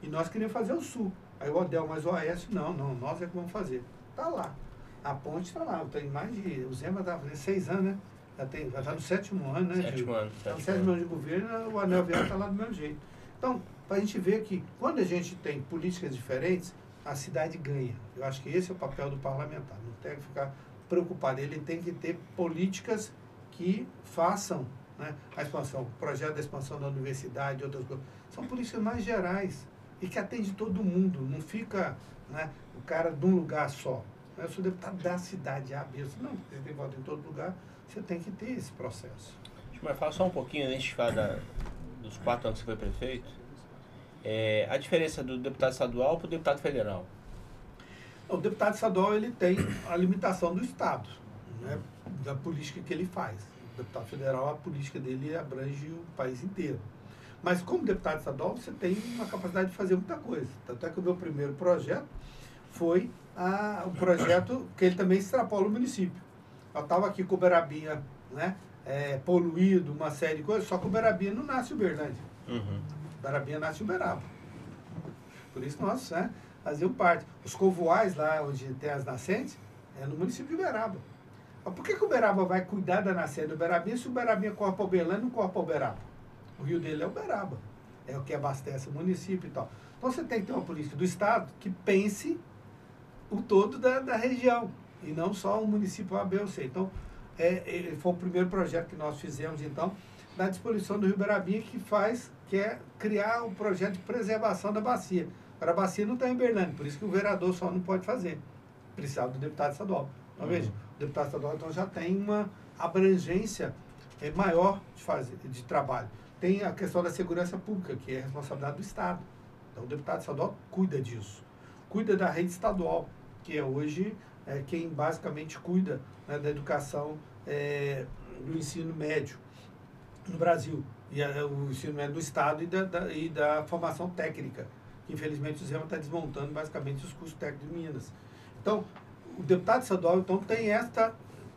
E nós queríamos fazer o Sul. Aí o Odel, mas o Oeste, não, nós é que vamos fazer. Está lá. A ponte está lá. Tem mais de... O Zema está fazendo 6 anos, né? Já está no 7º ano, né? 7º ano. Está no 7º ano de governo, o Anel Viário está lá do mesmo jeito. Então, para a gente ver que quando a gente tem políticas diferentes, a cidade ganha. Eu acho que esse é o papel do parlamentar. Não tem que ficar preocupado. Ele tem que ter políticas que façam, né, a expansão, o projeto da expansão da universidade, outras coisas. São políticas mais gerais e que atendem todo mundo. Não fica, né, o cara de um lugar só. Eu sou deputado da cidade A, B. Não, você tem voto em todo lugar, você tem que ter esse processo. Mas fala só um pouquinho, antes de falar dos 4 anos que você foi prefeito. A diferença do deputado estadual para o deputado federal? O deputado estadual ele tem a limitação do Estado, né, da política que ele faz. O deputado federal, a política dele abrange o país inteiro. Mas como deputado estadual, você tem uma capacidade de fazer muita coisa. Tanto é que o meu primeiro projeto foi o projeto que ele também extrapola o município. Eu estava aqui com o Uberabinha, né, poluído, uma série de coisas, só que o Uberabinha não nasce em Uberlândia. Uberabinha nasce em Uberaba. Por isso nós, né, fazíamos parte. Os covoais lá onde tem as nascentes é no município de Uberaba. Mas por que o Uberaba vai cuidar da nascente do Uberabinha se o Uberabinha corre para Uberlândia e não corre para Uberaba? O rio dele é Uberaba. É o que abastece o município e tal. Então você tem que ter uma política do Estado que pense o todo da região e não só o município A, B ou C. Então, foi o primeiro projeto que nós fizemos, então, da disposição do Rio Uberabinha, que é criar um projeto de preservação da bacia. Agora, a bacia não está em Uberlândia, por isso que o vereador só não pode fazer. Precisava do deputado estadual. Então, veja, o deputado estadual então, já tem uma abrangência maior de trabalho. Tem a questão da segurança pública, que é a responsabilidade do Estado. Então, o deputado estadual cuida disso. Cuida da rede estadual, que é hoje quem basicamente cuida, né, da educação do ensino médio no Brasil. E o ensino médio do Estado e da formação técnica, que infelizmente o Zema está desmontando basicamente os cursos técnicos de Minas. Então, o deputado estadual então,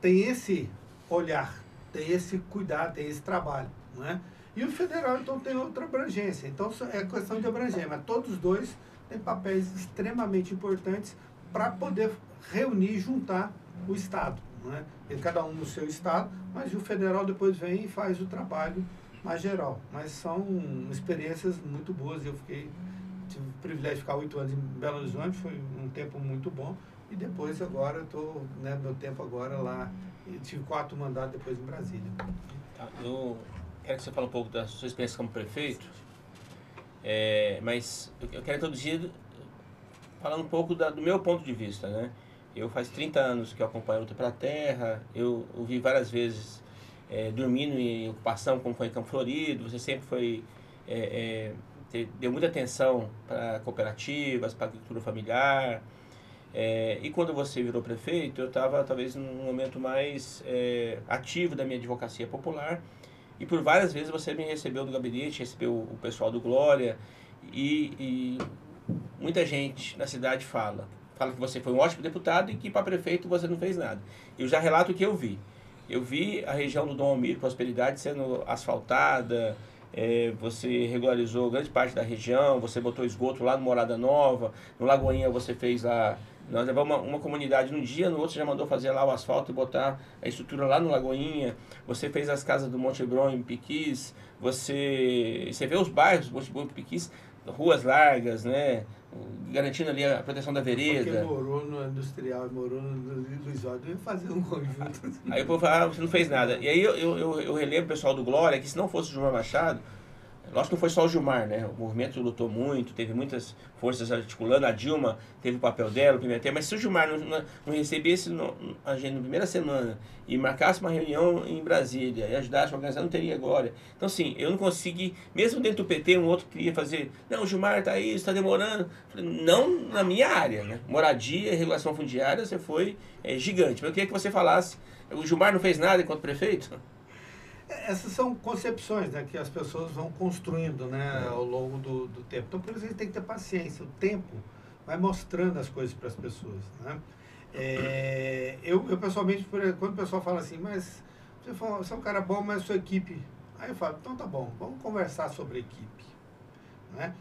tem esse olhar, tem esse cuidado, tem esse trabalho. Não é? E o federal então tem outra abrangência. Então é questão de abrangência, mas todos os dois têm papéis extremamente importantes para poder reunir e juntar o Estado. Não é? E cada um no seu Estado, mas o federal depois vem e faz o trabalho mais geral. Mas são experiências muito boas. Eu tive o privilégio de ficar 8 anos em Belo Horizonte, foi um tempo muito bom. E depois agora estou, né, meu tempo agora lá, eu tive 4 mandatos depois em Brasília. Tá, eu quero que você fale um pouco da sua experiência como prefeito, mas eu quero introduzir falando um pouco do meu ponto de vista, né? Eu faz 30 anos que eu acompanho a luta pela terra, eu vi várias vezes dormindo em ocupação, como foi em Campo Florido, você sempre foi, deu muita atenção para cooperativas, para a agricultura familiar, E quando você virou prefeito, eu estava talvez num momento mais ativo da minha advocacia popular. E por várias vezes você me recebeu no gabinete, recebeu o pessoal do Glória. E muita gente na cidade fala que você foi um ótimo deputado e que para prefeito você não fez nada. Eu já relato o que eu vi. Eu vi a região do Dom Almir, Prosperidade, sendo asfaltada, você regularizou grande parte da região, você botou esgoto lá no Morada Nova, no Lagoinha você fez lá, nós levamos uma comunidade num dia, no outro você já mandou fazer lá o asfalto e botar a estrutura lá no Lagoinha, você fez as casas do Monte Hebron em Piquis, você vê os bairros do Monte Hebron em Piquis, ruas largas, né? Garantindo ali a proteção da vereda. Porque morou no Industrial, morou no Luiz Aldo, ia fazer um conjunto. Aí o povo fala, você não fez nada. E aí eu relembro o pessoal do Glória que se não fosse o Gilmar Machado, lógico que não foi só o Gilmar, né? O movimento lutou muito, teve muitas forças articulando, a Dilma teve o papel dela, o Pimentel, mas se o Gilmar não recebesse a agenda na primeira semana e marcasse uma reunião em Brasília e ajudasse a organizar, não teria Glória. Então, assim, eu não consegui, mesmo dentro do PT, um outro queria fazer, não, o Gilmar tá aí, está demorando. Falei, não na minha área, né? Moradia e regulação fundiária, você foi gigante. Mas eu queria que você falasse, o Gilmar não fez nada enquanto prefeito? Essas são concepções, né, que as pessoas vão construindo, né, ao longo do tempo. Então, por isso, a gente tem que ter paciência. O tempo vai mostrando as coisas para as pessoas. Né? Eu pessoalmente, quando o pessoal fala assim, mas você é um cara bom, mas sua equipe... Aí eu falo, então tá bom, vamos conversar sobre a equipe. Né?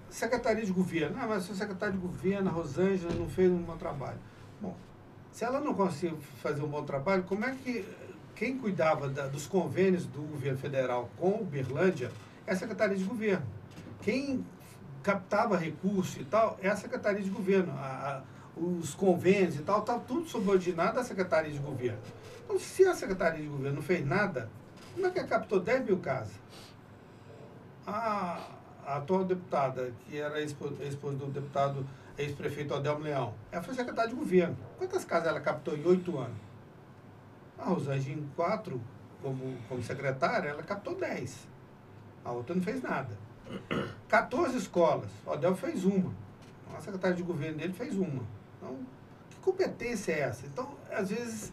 Secretaria de Governo. Mas se o secretário de Governo, a Rosângela, não fez um bom trabalho. Bom, se ela não conseguiu fazer um bom trabalho, como é que... Quem cuidava dos convênios do governo federal com Uberlândia é a Secretaria de Governo. Quem captava recurso e tal é a Secretaria de Governo. Os convênios e tal, está tudo subordinado à Secretaria de Governo. Então, se a Secretaria de Governo não fez nada, como é que captou 10 mil casas? A atual deputada, que era ex-esposa do deputado ex-prefeito Adelmo Leão, ela foi secretária de Governo. Quantas casas ela captou em 8 anos? A Rosângela, em 4, como secretária, ela captou 10. A outra não fez nada. 14 escolas. O Adel fez uma. A secretária de governo dele fez uma. Então, que competência é essa? Então, às vezes,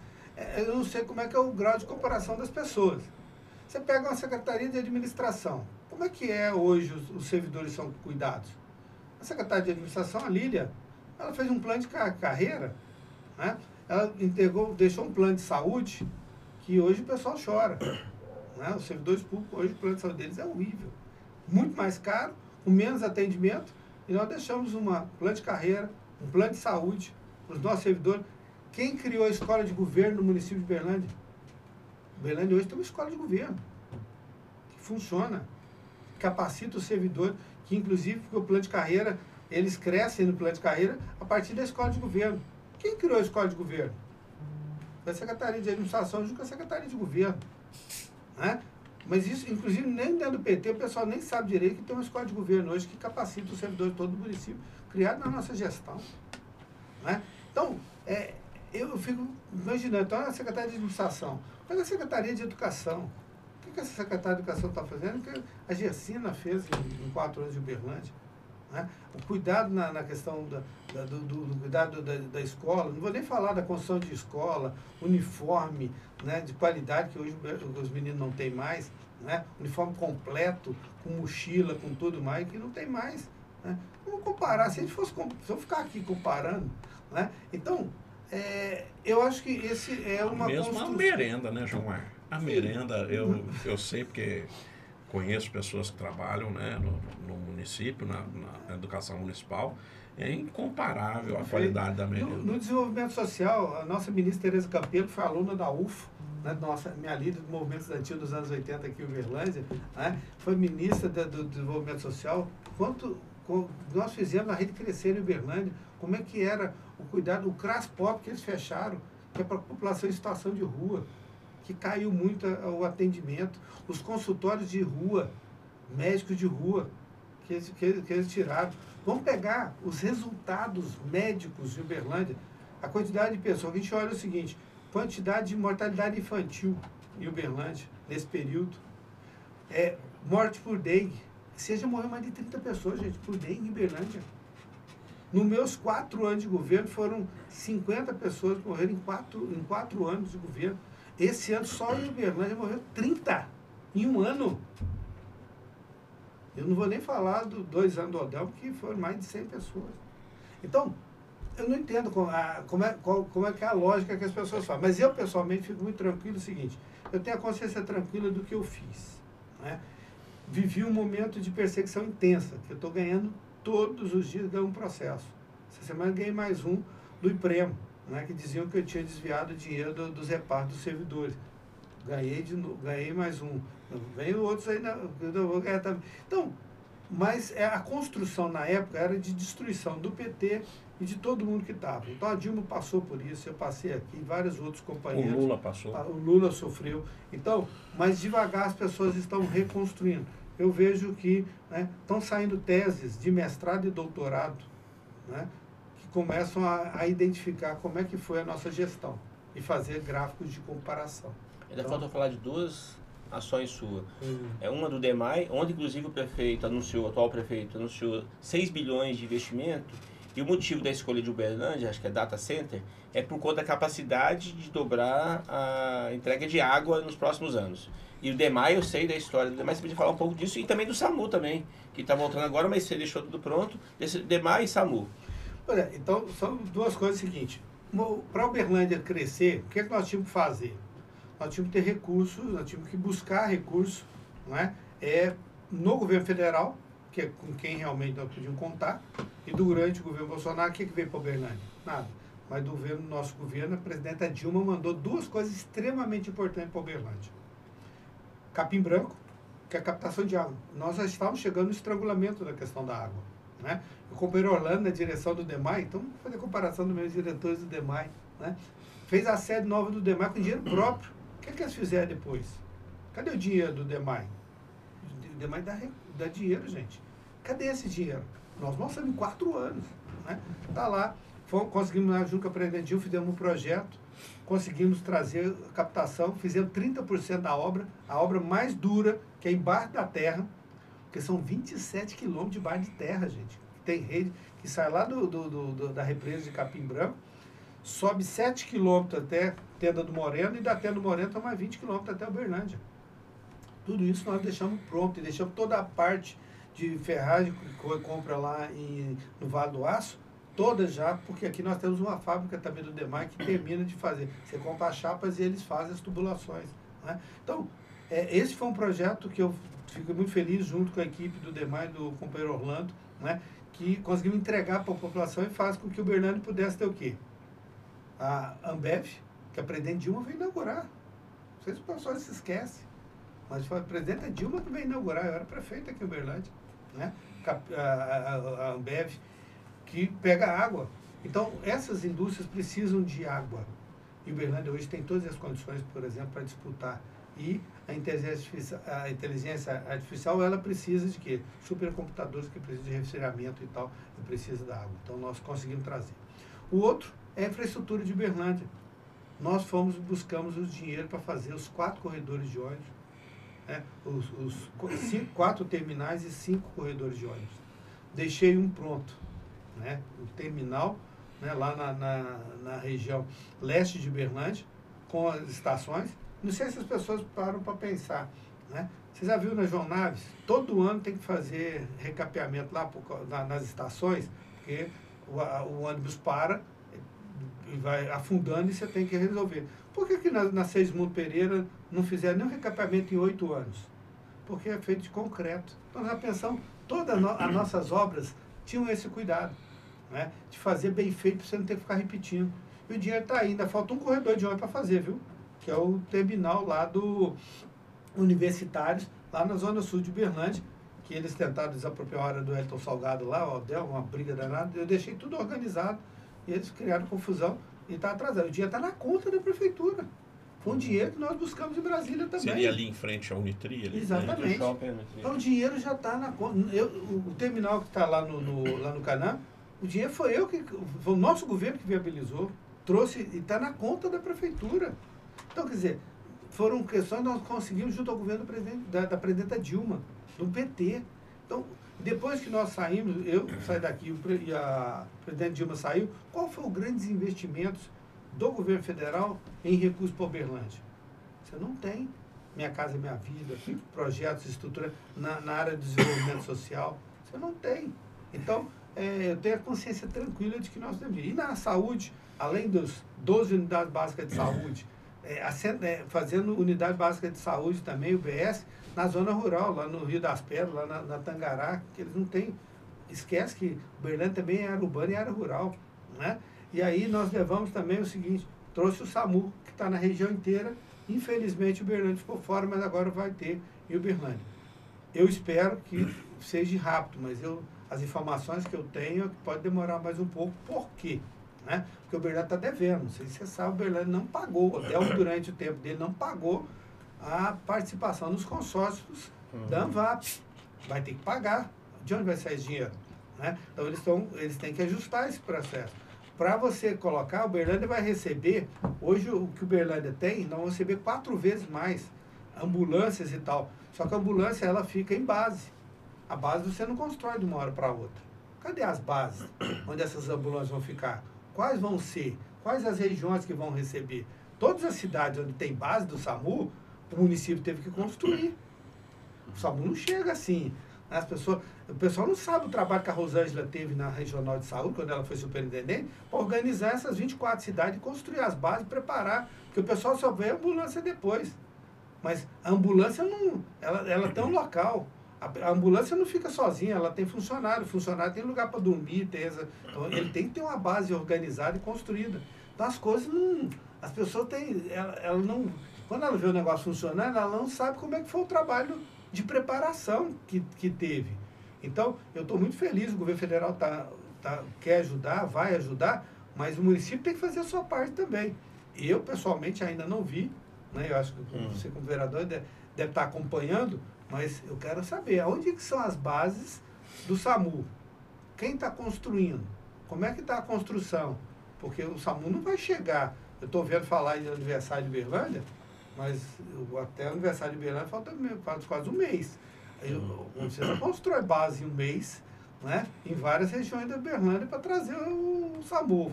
eu não sei como é que é o grau de comparação das pessoas. Você pega uma secretaria de administração. Como é que hoje os servidores são cuidados? A secretária de administração, a Lília, ela fez um plano de carreira, né? Ela deixou um plano de saúde que hoje o pessoal chora. Né? Os servidores públicos, hoje o plano de saúde deles é horrível. Muito mais caro, com menos atendimento, e nós deixamos um plano de carreira, um plano de saúde para os nossos servidores. Quem criou a escola de governo no município de Uberlândia? Uberlândia hoje tem uma escola de governo que funciona, capacita os servidores, que inclusive porque o plano de carreira, eles crescem no plano de carreira a partir da escola de governo. Quem criou a escola de governo? Foi a Secretaria de Administração junto com a Secretaria de Governo. Né? Mas isso, inclusive, nem dentro do PT, o pessoal nem sabe direito que tem uma escola de governo hoje que capacita os servidores de todo o município, criado na nossa gestão. Né? Então, eu fico imaginando, então a Secretaria de Administração, mas a Secretaria de Educação, o que essa Secretaria de Educação está fazendo? O que a Gersina fez em 4 anos de Uberlândia. Né? O cuidado na questão do cuidado da escola, não vou nem falar da construção de escola, uniforme, né, de qualidade, que hoje os meninos não têm mais, né? Uniforme completo, com mochila, com tudo mais, que não tem mais. Né? Vamos comparar, se eu ficar aqui comparando, né? Então, eu acho que esse é uma mesmo construção. A merenda, né, Gilmar? A merenda, eu sei porque conheço pessoas que trabalham, né, no município, na educação municipal, é incomparável a qualidade da merenda. No desenvolvimento social, a nossa ministra Tereza Campelo foi aluna da UFO, né, minha líder do movimento estudantil dos anos 80 aqui em Uberlândia, né, foi ministra do desenvolvimento social. Nós fizemos a rede crescer em Uberlândia, como é que era o cuidado, o CRAS Pop que eles fecharam, que é para a população em situação de rua, que caiu muito o atendimento, os consultórios de rua, médicos de rua, que eles tiraram. Vamos pegar os resultados médicos de Uberlândia, a quantidade de pessoas. A gente olha o seguinte, quantidade de mortalidade infantil em Uberlândia, nesse período. Morte por dengue. Seja morreu mais de 30 pessoas, gente, por dengue em Uberlândia. Nos meus 4 anos de governo, foram 50 pessoas que morreram em 4 anos de governo. Esse ano, só em Uberlândia, morreu 30 em um ano. Eu não vou nem falar dos 2 anos do Odel, que foram mais de 100 pessoas. Então, eu não entendo como é que é a lógica que as pessoas falam. Mas eu, pessoalmente, fico muito tranquilo. É o seguinte, eu tenho a consciência tranquila do que eu fiz. Né? Vivi um momento de perseguição intensa, que eu estou ganhando todos os dias, ganho um processo. Essa semana ganhei mais um do IPREMO, né, que diziam que eu tinha desviado dinheiro dos repartos dos servidores. Ganhei mais um. Veio outros aí, eu vou ganhar também. Então, mas a construção na época era de destruição do PT e de todo mundo que estava. Então a Dilma passou por isso, eu passei aqui, vários outros companheiros. O Lula passou. O Lula sofreu. Então, mas devagar as pessoas estão reconstruindo. Eu vejo que estão saindo teses de mestrado e doutorado, né, que começam a identificar como é que foi a nossa gestão e fazer gráficos de comparação. Ainda falta falar de 2 ações suas. É uma do DEMAI, onde inclusive o atual prefeito anunciou 6 bilhões de investimento, e o motivo da escolha de Uberlândia, acho que é data center, é por conta da capacidade de dobrar a entrega de água nos próximos anos. E o DEMAI, eu sei da história do DEMAI, você podia falar um pouco disso, e também do SAMU também, que está voltando agora, mas você deixou tudo pronto, desse DEMAI e SAMU. Olha, então, são 2 coisas seguintes. Para a Uberlândia crescer, o que é que nós tínhamos que fazer? Nós tínhamos que ter recursos, nós tínhamos que buscar recursos, não é? No governo federal, que é com quem realmente nós podíamos contar, e durante o governo Bolsonaro, o que veio para a Uberlândia? Nada. Mas do nosso governo, a presidenta Dilma mandou 2 coisas extremamente importantes para a Uberlândia. Capim Branco, que é a captação de água. Nós já estávamos chegando no estrangulamento da questão da água. Né? O companheiro Orlando, na direção do DEMAI, então vamos fazer comparação dos meus diretores do DEMAI, né? Fez a sede nova do DEMAI com dinheiro próprio. O que eles fizeram depois? Cadê o dinheiro do DEMAI? O DEMAI dá dinheiro, gente. Cadê esse dinheiro? Nós mostramos em 4 anos. Né? Tá lá. Conseguimos, junto com a presidente Dilma, fizemos um projeto, conseguimos trazer a captação, fizemos 30% da obra, a obra mais dura, que é embaixo da terra, porque são 27 quilômetros debaixo de terra, gente. Tem rede que sai lá da represa de Capim Branco, sobe 7 quilômetros até Tenda do Moreno, e da Tenda do Moreno está mais 20 quilômetros até Uberlândia. Tudo isso nós deixamos pronto, e deixamos toda a parte de ferragem que compra lá no Vale do Aço, toda já, porque aqui nós temos uma fábrica também do DEMAI que termina de fazer. Você compra as chapas e eles fazem as tubulações. Né? Então, esse foi um projeto que eu fico muito feliz, junto com a equipe do DEMAI, do companheiro Orlando, né, que conseguimos entregar para a população e faz com que o Uberlândia pudesse ter o quê? A Ambev, que a presidente Dilma veio inaugurar. Não sei se o pessoal se esquece, mas foi a presidenta Dilma que veio inaugurar. Eu era prefeito aqui em Uberlândia. Né? A Ambev, que pega água. Então, essas indústrias precisam de água. E Uberlândia hoje tem todas as condições, por exemplo, para disputar. E a inteligência artificial, ela precisa de quê? Supercomputadores que precisam de refrigeramento e tal, e precisa da água. Então, nós conseguimos trazer. O outro é a infraestrutura de Uberlândia. Nós buscamos o dinheiro para fazer os 4 corredores de ônibus, né? Os 4 terminais e 5 corredores de ônibus. Deixei um pronto. Né, o terminal, né, lá na região leste de Uberlândia, com as estações. Não sei se as pessoas param para pensar. Né? Você já viu nas João Naves? Todo ano tem que fazer recapeamento lá nas estações, porque o ônibus para e vai afundando e você tem que resolver. Por que na Seismundo Pereira não fizeram nenhum recapeamento em 8 anos? Porque é feito de concreto. Então, já pensamos, todas as nossas obras tinham esse cuidado, né, de fazer bem feito para você não ter que ficar repetindo. E o dinheiro está aí, ainda falta um corredor de ônibus para fazer, viu? Que é o terminal lá do Universitários, lá na zona sul de Uberlândia, que eles tentaram desapropriar a área do Elton Salgado lá, deu uma briga danada, eu deixei tudo organizado, e eles criaram confusão e está atrasado. O dinheiro está na conta da prefeitura. Foi um dinheiro que nós buscamos em Brasília também. Seria ali em frente à Unitri? Ali, exatamente. Né? Então o dinheiro já está na conta. O terminal que está lá no Canaã, o dinheiro foi o nosso governo que viabilizou, trouxe e está na conta da prefeitura. Então, quer dizer, foram questões que nós conseguimos junto ao governo da presidenta Dilma, do PT. Então, Depois que nós saímos, eu saí daqui e a presidente Dilma saiu, qual foi o grande investimento do governo federal em recursos para Uberlândia? Você não tem Minha Casa Minha Vida, projetos, estrutura na área de desenvolvimento social. Você não tem. Então, eu tenho a consciência tranquila de que nós temos. E na saúde, além dos 12 unidades básicas de saúde, fazendo unidade básica de saúde também, UBS, na zona rural, lá no Rio das Pedras, lá na Tangará, que eles não têm. Esquece que Uberlândia também é área urbana e área rural. Né? E aí nós levamos também o seguinte, trouxe o SAMU, que está na região inteira. Infelizmente Uberlândia ficou fora, mas agora vai ter em Uberlândia. Eu espero que seja rápido, mas as informações que eu tenho pode demorar mais um pouco. Por quê? Né? Porque o Uberlândia está devendo. Não sei se você sabe, o Uberlândia não pagou, até durante o tempo dele, não pagou a participação nos consórcios da ANVAP. Vai ter que pagar. De onde vai sair esse dinheiro? Né? Então eles têm que ajustar esse processo. Para você colocar, o Uberlândia vai receber, hoje o que o Uberlândia tem, nós vamos receber 4 vezes mais ambulâncias e tal. Só que a ambulância, ela fica em base. A base você não constrói de uma hora para outra. Cadê as bases onde essas ambulâncias vão ficar? Quais vão ser? Quais as regiões que vão receber? Todas as cidades onde tem base do SAMU, o município teve que construir. O SAMU não chega assim. O pessoal não sabe o trabalho que a Rosângela teve na Regional de Saúde, quando ela foi superintendente, para organizar essas 24 cidades, construir as bases, preparar, porque o pessoal só vê a ambulância depois. Mas a ambulância não, ela tem um local. A ambulância não fica sozinha, ela tem funcionário. O funcionário tem lugar para dormir, então ele tem que ter uma base organizada e construída. Então as coisas não. As pessoas têm. Ela não. Quando ela vê o negócio funcionando, ela não sabe como é que foi o trabalho de preparação que teve. Então, eu estou muito feliz, o governo federal quer ajudar, vai ajudar, mas o município tem que fazer a sua parte também. Eu, pessoalmente, ainda não vi, né? Eu acho que você, como vereador, deve estar acompanhando, mas eu quero saber, aonde que são as bases do SAMU? Quem está construindo? Como é que está a construção? Porque o SAMU não vai chegar. Eu estou vendo falar em aniversário de Uberlândia, mas até o aniversário de Uberlândia falta quase um mês. Você não constrói base em um mês, né, em várias regiões da Uberlândia para trazer o SAMU.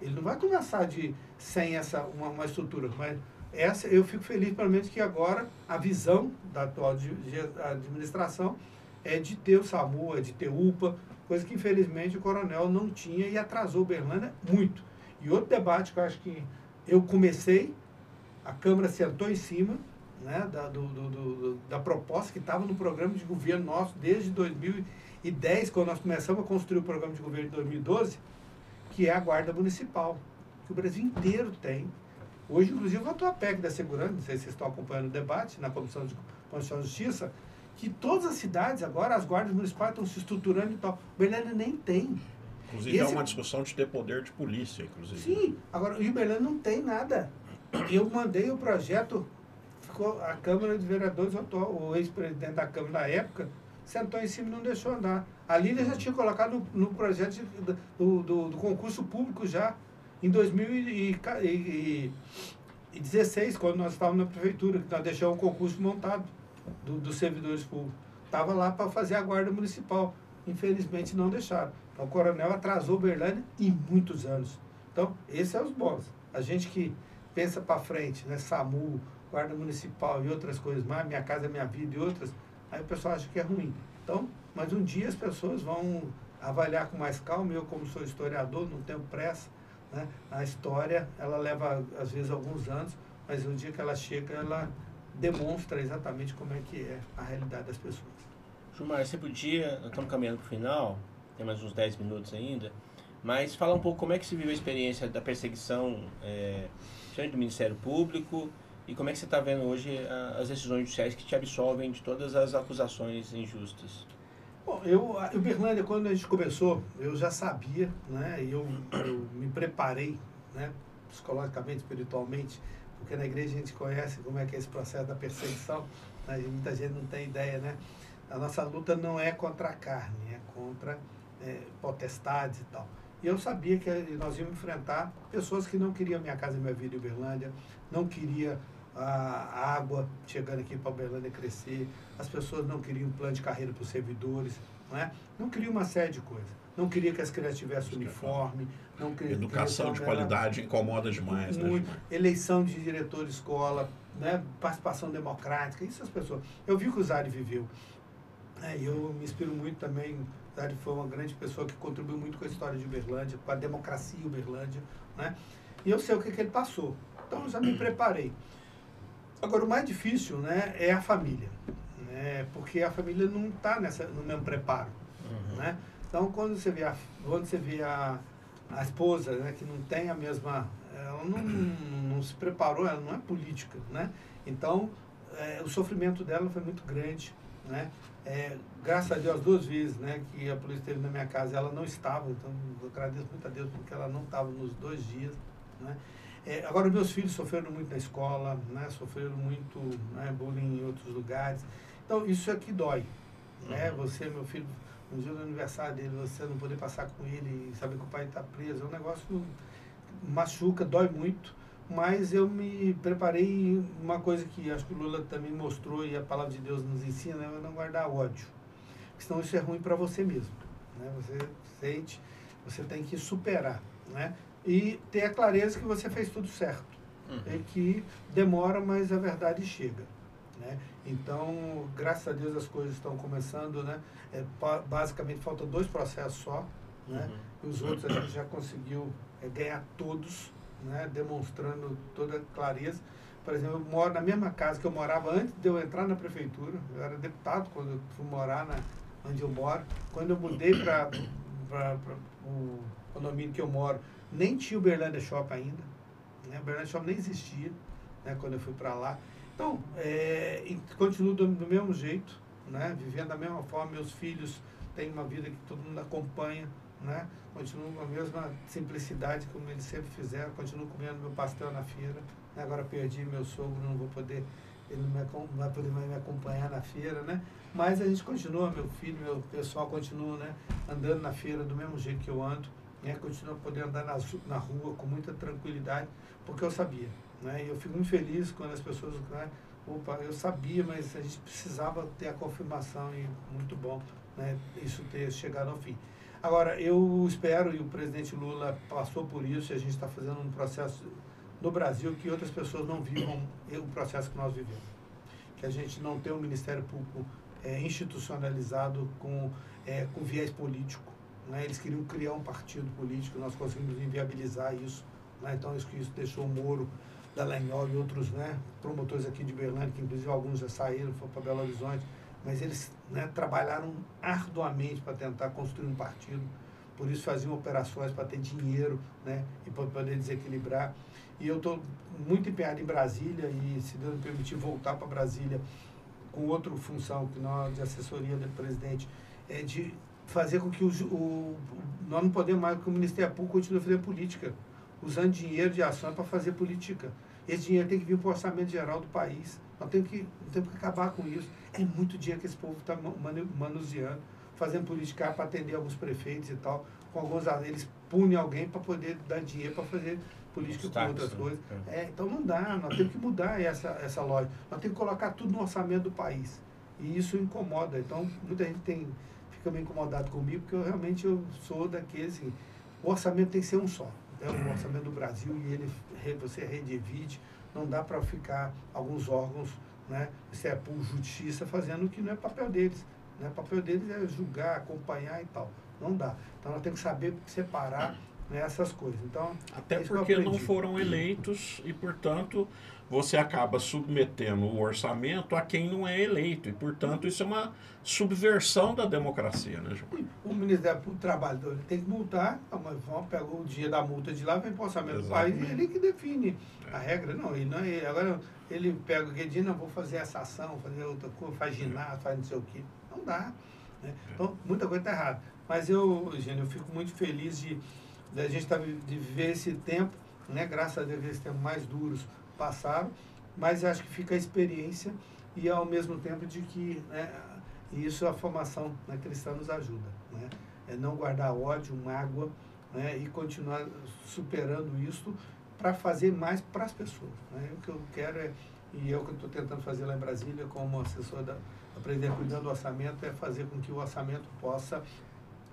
Ele não vai começar sem uma estrutura. Mas eu fico feliz, pelo menos, que agora a visão da atual administração é de ter o SAMU, é de ter UPA, coisa que, infelizmente, o coronel não tinha e atrasou Uberlândia muito. E outro debate que eu acho que eu comecei, a Câmara sentou em cima, né, da proposta que estava no programa de governo nosso desde 2010, quando nós começamos a construir o programa de governo de 2012, que é a Guarda Municipal, que o Brasil inteiro tem. Hoje, inclusive, votou a PEC da segurança, não sei se vocês estão acompanhando o debate na Comissão de Constituição e Justiça, que todas as cidades agora, as guardas municipais estão se estruturando e tal. Uberlândia nem tem. Inclusive, é uma discussão de ter poder de polícia, inclusive. Sim, agora o Uberlândia não tem nada. Eu mandei o projeto, a Câmara de Vereadores, o ex-presidente da Câmara na época, sentou em cima e não deixou andar. A Lília já tinha colocado no projeto do concurso público já, em 2016, quando nós estávamos na prefeitura, que nós deixamos um concurso montado dos servidores públicos. Estava lá para fazer a guarda municipal. Infelizmente não deixaram. Então o coronel atrasou Uberlândia em muitos anos. Então, esses são os bons. A gente que pensa para frente, né, SAMU, Guarda Municipal e outras coisas mais, Minha Casa Minha Vida e outras, aí o pessoal acha que é ruim. Então, mas um dia as pessoas vão avaliar com mais calma. Eu, como sou historiador, não tenho pressa, né? A história, ela leva, às vezes, alguns anos, mas o dia que ela chega, ela demonstra exatamente como é que é a realidade das pessoas. Gilmar, você podia, nós estamos caminhando para o final, tem mais uns 10 minutos ainda, mas falar um pouco como é que se viu a experiência da perseguição do Ministério Público e como é que você está vendo hoje as decisões judiciais que te absolvem de todas as acusações injustas. Bom, Uberlândia, quando a gente começou, eu já sabia, né, eu me preparei, né, psicologicamente, espiritualmente, porque na igreja a gente conhece como é que é esse processo da perseguição, né, e muita gente não tem ideia, né? A nossa luta não é contra a carne, é contra potestades e tal. E eu sabia que nós íamos enfrentar pessoas que não queriam Minha Casa Minha Vida em Uberlândia, não queria a água chegando aqui para Uberlândia crescer, as pessoas não queriam plano de carreira para os servidores, né? Não queriam uma série de coisas. Não queria que as crianças tivessem uniforme. Não queria, educação de qualidade incomoda demais, muito, né? eleição de diretor de escola, né? Participação democrática, isso as pessoas. Eu vi que o Zari viveu. Eu me inspiro muito também. O Zari foi uma grande pessoa que contribuiu muito com a história de Uberlândia, com a democracia Uberlândia, né? E eu sei o que ele passou. Então eu já me preparei. Agora, o mais difícil, né, é a família, né? Porque a família não está no mesmo preparo, né? Então, quando você vê a esposa, né, que não tem a mesma... Ela não se preparou, ela não é política, né? Então, o sofrimento dela foi muito grande, né? Graças a Deus, as 2 vezes, né, que a polícia esteve na minha casa, ela não estava, então eu agradeço muito a Deus porque ela não estava nos 2 dias, né? Agora, meus filhos sofreram muito na escola, né? Sofreram muito, né, bullying em outros lugares. Então, isso é que dói, né? Você, meu filho, no dia do aniversário dele, você não poder passar com ele e saber que o pai está preso, é um negócio machuca, dói muito. Mas eu me preparei em uma coisa que acho que o Lula também mostrou e a palavra de Deus nos ensina, é não guardar ódio. Porque senão isso é ruim para você mesmo, né? Você sente, você tem que superar, né? E ter a clareza que você fez tudo certo. E que demora, mas a verdade chega, né? Então, graças a Deus as coisas estão começando, né? Basicamente faltam 2 processos só, né? E os outros a gente já conseguiu ganhar todos, né? Demonstrando toda a clareza. Por exemplo, eu moro na mesma casa que eu morava antes de eu entrar na prefeitura. Eu era deputado quando eu fui morar onde eu moro. Quando eu mudei para o condomínio que eu moro, nem tinha o Uberlândia Shopping ainda, né? O Uberlândia Shopping nem existia, né, quando eu fui para lá. Então, continuo do mesmo jeito, né, vivendo da mesma forma. Meus filhos têm uma vida que todo mundo acompanha, né? Continuo com a mesma simplicidade como eles sempre fizeram. Continuo comendo meu pastel na feira, né? Agora perdi meu sogro, não vou poder, ele não vai poder mais me acompanhar na feira, né? Mas a gente continua, meu filho, meu pessoal continua, né, andando na feira do mesmo jeito que eu ando, né? Continua podendo andar na rua com muita tranquilidade, porque eu sabia, né? E eu fico muito feliz quando as pessoas, né, opa, eu sabia, mas a gente precisava ter a confirmação e muito bom, né, isso ter chegado ao fim. Agora, eu espero, e o presidente Lula passou por isso, e a gente está fazendo um processo no Brasil que outras pessoas não vivam o processo que nós vivemos. Que a gente não tem um Ministério Público institucionalizado com viés político, né? Eles queriam criar um partido político, nós conseguimos inviabilizar isso, né? Então isso deixou o Moro, Dallagnol e outros, né, promotores aqui de Uberlândia, que inclusive alguns já saíram, foram para Belo Horizonte, mas eles, né, trabalharam arduamente para tentar construir um partido, por isso faziam operações para ter dinheiro, né, e para poder desequilibrar. E eu estou muito empenhado em Brasília e, se Deus me permitir, voltar para Brasília com outra função que nós, de assessoria do presidente, de fazer com que nós não podemos mais que o Ministério Público continue a fazer política, usando dinheiro de ação para fazer política. Esse dinheiro tem que vir para o orçamento geral do país. Nós temos que acabar com isso. É muito dinheiro que esse povo está manuseando, fazendo política para atender alguns prefeitos e tal. Com alguns eles punem alguém para poder dar dinheiro para fazer política com outras coisas. Então não dá, nós temos que mudar essa lógica. Nós temos que colocar tudo no orçamento do país. E isso incomoda. Então, muita gente fica meio incomodado comigo, porque eu sou daqueles, assim, o orçamento tem que ser um só. É o orçamento do Brasil e você redivide. Não dá para ficar alguns órgãos, né, se é por justiça, fazendo o que não é papel deles. Né? O papel deles é julgar, acompanhar e tal. Não dá. Então nós temos que saber separar, né, essas coisas. Então, até porque não foram eleitos e, portanto, você acaba submetendo o orçamento a quem não é eleito. E, portanto, isso é uma subversão da democracia, né, João? O Ministério do Trabalho tem que multar, pega o dia da multa de lá, vem para o orçamento do país, e ele que define a regra. Não, agora ele pega aquele dia, não, vou fazer essa ação, fazer outra coisa, faz ginásio, faz não sei o quê. Não dá. Né? Então, muita coisa está errada. Mas Eugênio, eu fico muito feliz de a gente de viver esse tempo, né? Graças a Deus esses tempos mais duros passaram, mas acho que fica a experiência e ao mesmo tempo de que, né, isso a formação, né, cristã nos ajuda, né? É não guardar ódio, mágoa, né, e continuar superando isso para fazer mais para as pessoas, né? O que eu quero e o que eu estou tentando fazer lá em Brasília, como assessor da presidente cuidando do orçamento, é fazer com que o orçamento possa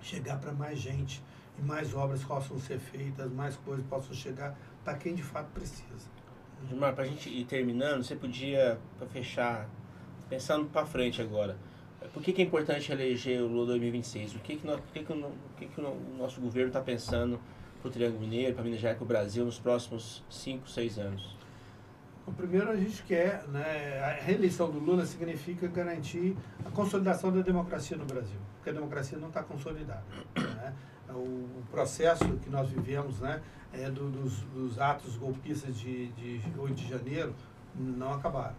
chegar para mais gente e mais obras possam ser feitas, mais coisas possam chegar para quem de fato precisa. Gilmar, para a gente ir terminando, você podia, para fechar, pensando para frente agora, por que é importante eleger o Lula 2026? O que o nosso governo está pensando para o Triângulo Mineiro, para Minas Gerais, para o Brasil nos próximos 5, 6 anos? Bom, primeiro a gente quer, né, a reeleição do Lula significa garantir a consolidação da democracia no Brasil, porque a democracia não está consolidada. Né? O processo que nós vivemos, né, dos atos golpistas de 8 de janeiro não acabaram.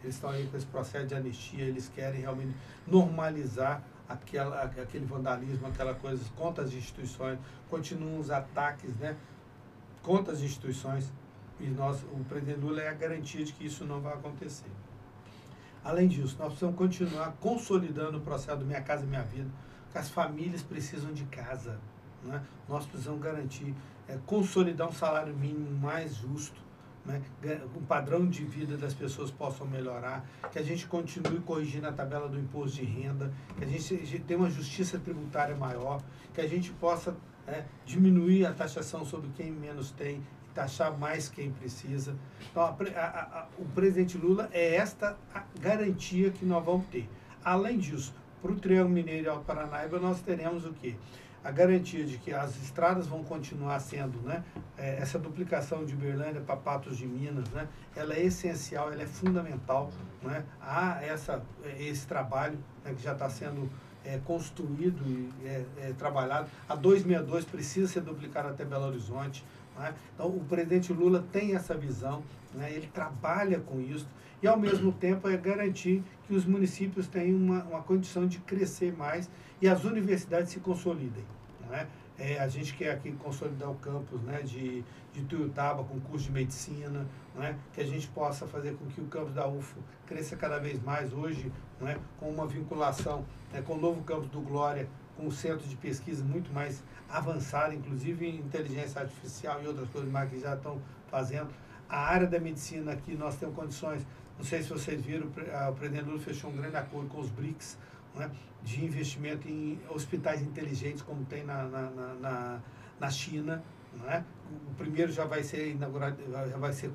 Eles estão aí com esse processo de anistia, eles querem realmente normalizar aquele vandalismo, aquela coisa contra as instituições, continuam os ataques, né, contra as instituições, e o presidente Lula é a garantia de que isso não vai acontecer. Além disso, nós precisamos continuar consolidando o processo do Minha Casa Minha Vida, que as famílias precisam de casa, né? Nós precisamos garantir, consolidar um salário mínimo mais justo, né? O padrão de vida das pessoas possam melhorar, que a gente continue corrigindo a tabela do imposto de renda, que a gente tenha uma justiça tributária maior, que a gente possa diminuir a taxação sobre quem menos tem, taxar mais quem precisa. Então, o presidente Lula é esta a garantia que nós vamos ter. Além disso, para o Triângulo Mineiro e Alto Paranaíba, nós teremos o quê? A garantia de que as estradas vão continuar sendo, né, essa duplicação de Uberlândia para Patos de Minas, né, ela é essencial, ela é fundamental. Né, há esse trabalho, né, que já está sendo construído e trabalhado. A 262 precisa ser duplicada até Belo Horizonte. Né? Então, o presidente Lula tem essa visão, né? Ele trabalha com isso e, ao mesmo tempo, garantir que os municípios tenham uma condição de crescer mais e as universidades se consolidem. Né? A gente quer aqui consolidar o campus, né, de Tuiutaba com curso de medicina, né, que a gente possa fazer com que o campus da UFO cresça cada vez mais hoje, né, com uma vinculação, né, com o novo campus do Glória, com um centro de pesquisa muito mais avançado, inclusive em inteligência artificial e outras coisas mais que já estão fazendo. A área da medicina aqui, nós temos condições, não sei se vocês viram, o presidente Lula fechou um grande acordo com os BRICS, né, de investimento em hospitais inteligentes, como tem na China. Né? O primeiro já vai ser inaugurado, já vai ser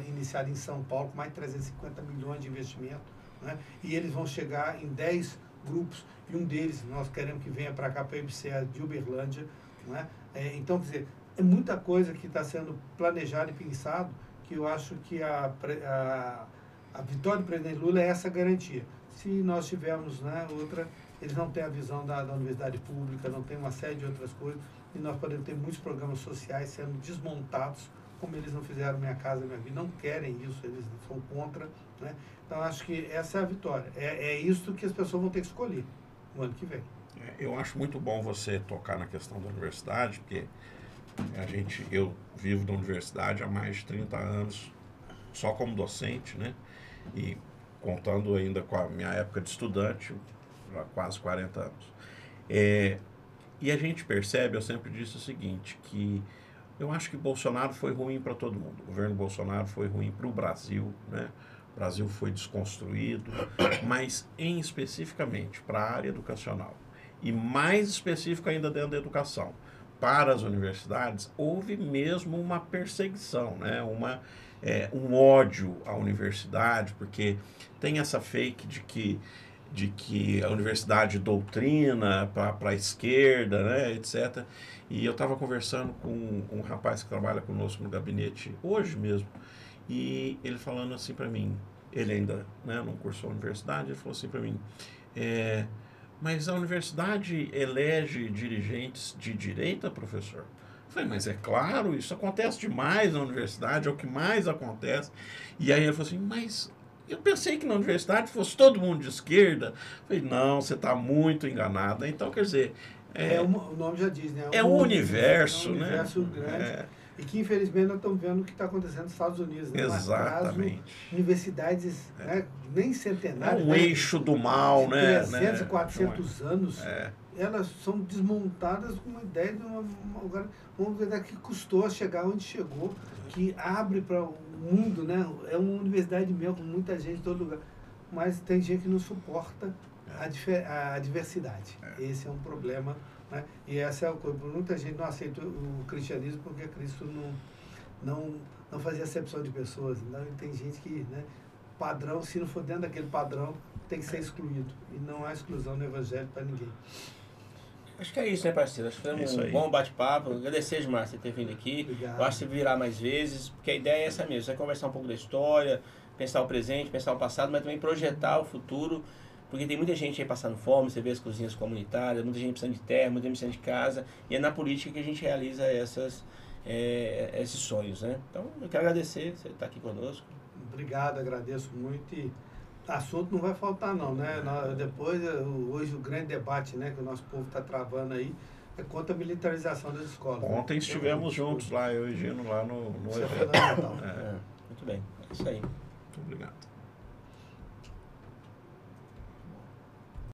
iniciado em São Paulo, com mais de 350 milhões de investimento. Né? E eles vão chegar em 10 grupos, e um deles nós queremos que venha para cá, para a IBCE de Uberlândia. Né? Então, quer dizer, é muita coisa que está sendo planejado e pensado, que eu acho que a vitória do presidente Lula é essa garantia. Se nós tivermos, né, outra, eles não têm a visão da universidade pública, não tem uma série de outras coisas, e nós podemos ter muitos programas sociais sendo desmontados, como eles não fizeram Minha Casa Minha Vida, não querem isso, eles são contra. Né? Então, acho que essa é a vitória. É isso que as pessoas vão ter que escolher no ano que vem. Eu acho muito bom você tocar na questão da universidade, porque eu vivo da universidade há mais de 30 anos, só como docente, né? E contando ainda com a minha época de estudante, há quase 40 anos. E a gente percebe, eu sempre disse o seguinte, que eu acho que Bolsonaro foi ruim para todo mundo. O governo Bolsonaro foi ruim para o Brasil, né? O Brasil foi desconstruído, mas especificamente para a área educacional, e mais específico ainda dentro da educação, para as universidades, houve mesmo uma perseguição, né? Um ódio à universidade, porque tem essa fake de que a universidade doutrina para a esquerda, né, etc. E eu estava conversando com um rapaz que trabalha conosco no gabinete hoje mesmo, e ele falando assim para mim, ele ainda, né, não cursou a universidade, ele falou assim para mim, mas a universidade elege dirigentes de direita, professor? Eu falei, mas é claro, isso acontece demais na universidade, é o que mais acontece. E aí ele falou assim, mas eu pensei que na universidade fosse todo mundo de esquerda. Eu falei, não, você está muito enganada. Então, quer dizer... o nome já diz, né? É um universo, né? É um universo grande. E que, infelizmente, nós estamos vendo o que está acontecendo nos Estados Unidos. Né? Exatamente. Universidades, né, nem centenárias. É um eixo do mal, né? 300, 400 anos. elas são desmontadas com uma ideia de uma universidade que custou a chegar onde chegou, que abre para o mundo, né? É uma universidade mesmo, com muita gente em todo lugar, mas tem gente que não suporta a diversidade. Esse é um problema, né? E essa é a coisa. Muita gente não aceita o cristianismo porque Cristo não fazia acepção de pessoas. Então, tem gente que, né, padrão, se não for dentro daquele padrão, tem que ser excluído. E não há exclusão no evangelho para ninguém. Acho que é isso, né, parceiro? Acho que foi um bom bate-papo. Agradecer, Gilmar, você ter vindo aqui. Obrigado. Eu acho que você virá mais vezes, porque a ideia é essa mesmo. Você vai conversar um pouco da história, pensar o presente, pensar o passado, mas também projetar o futuro. Porque tem muita gente aí passando fome, você vê as cozinhas comunitárias, muita gente precisando de terra, muita gente precisando de casa. E é na política que a gente realiza esses sonhos, né? Então, eu quero agradecer você estar aqui conosco. Obrigado, agradeço muito. E assunto não vai faltar não, né? Depois, hoje o grande debate, né, que o nosso povo está travando aí é contra a militarização das escolas. Ontem estivemos juntos lá, eu e Gino, lá no Isso é evento. fundamental. Muito bem, é isso aí. Muito obrigado.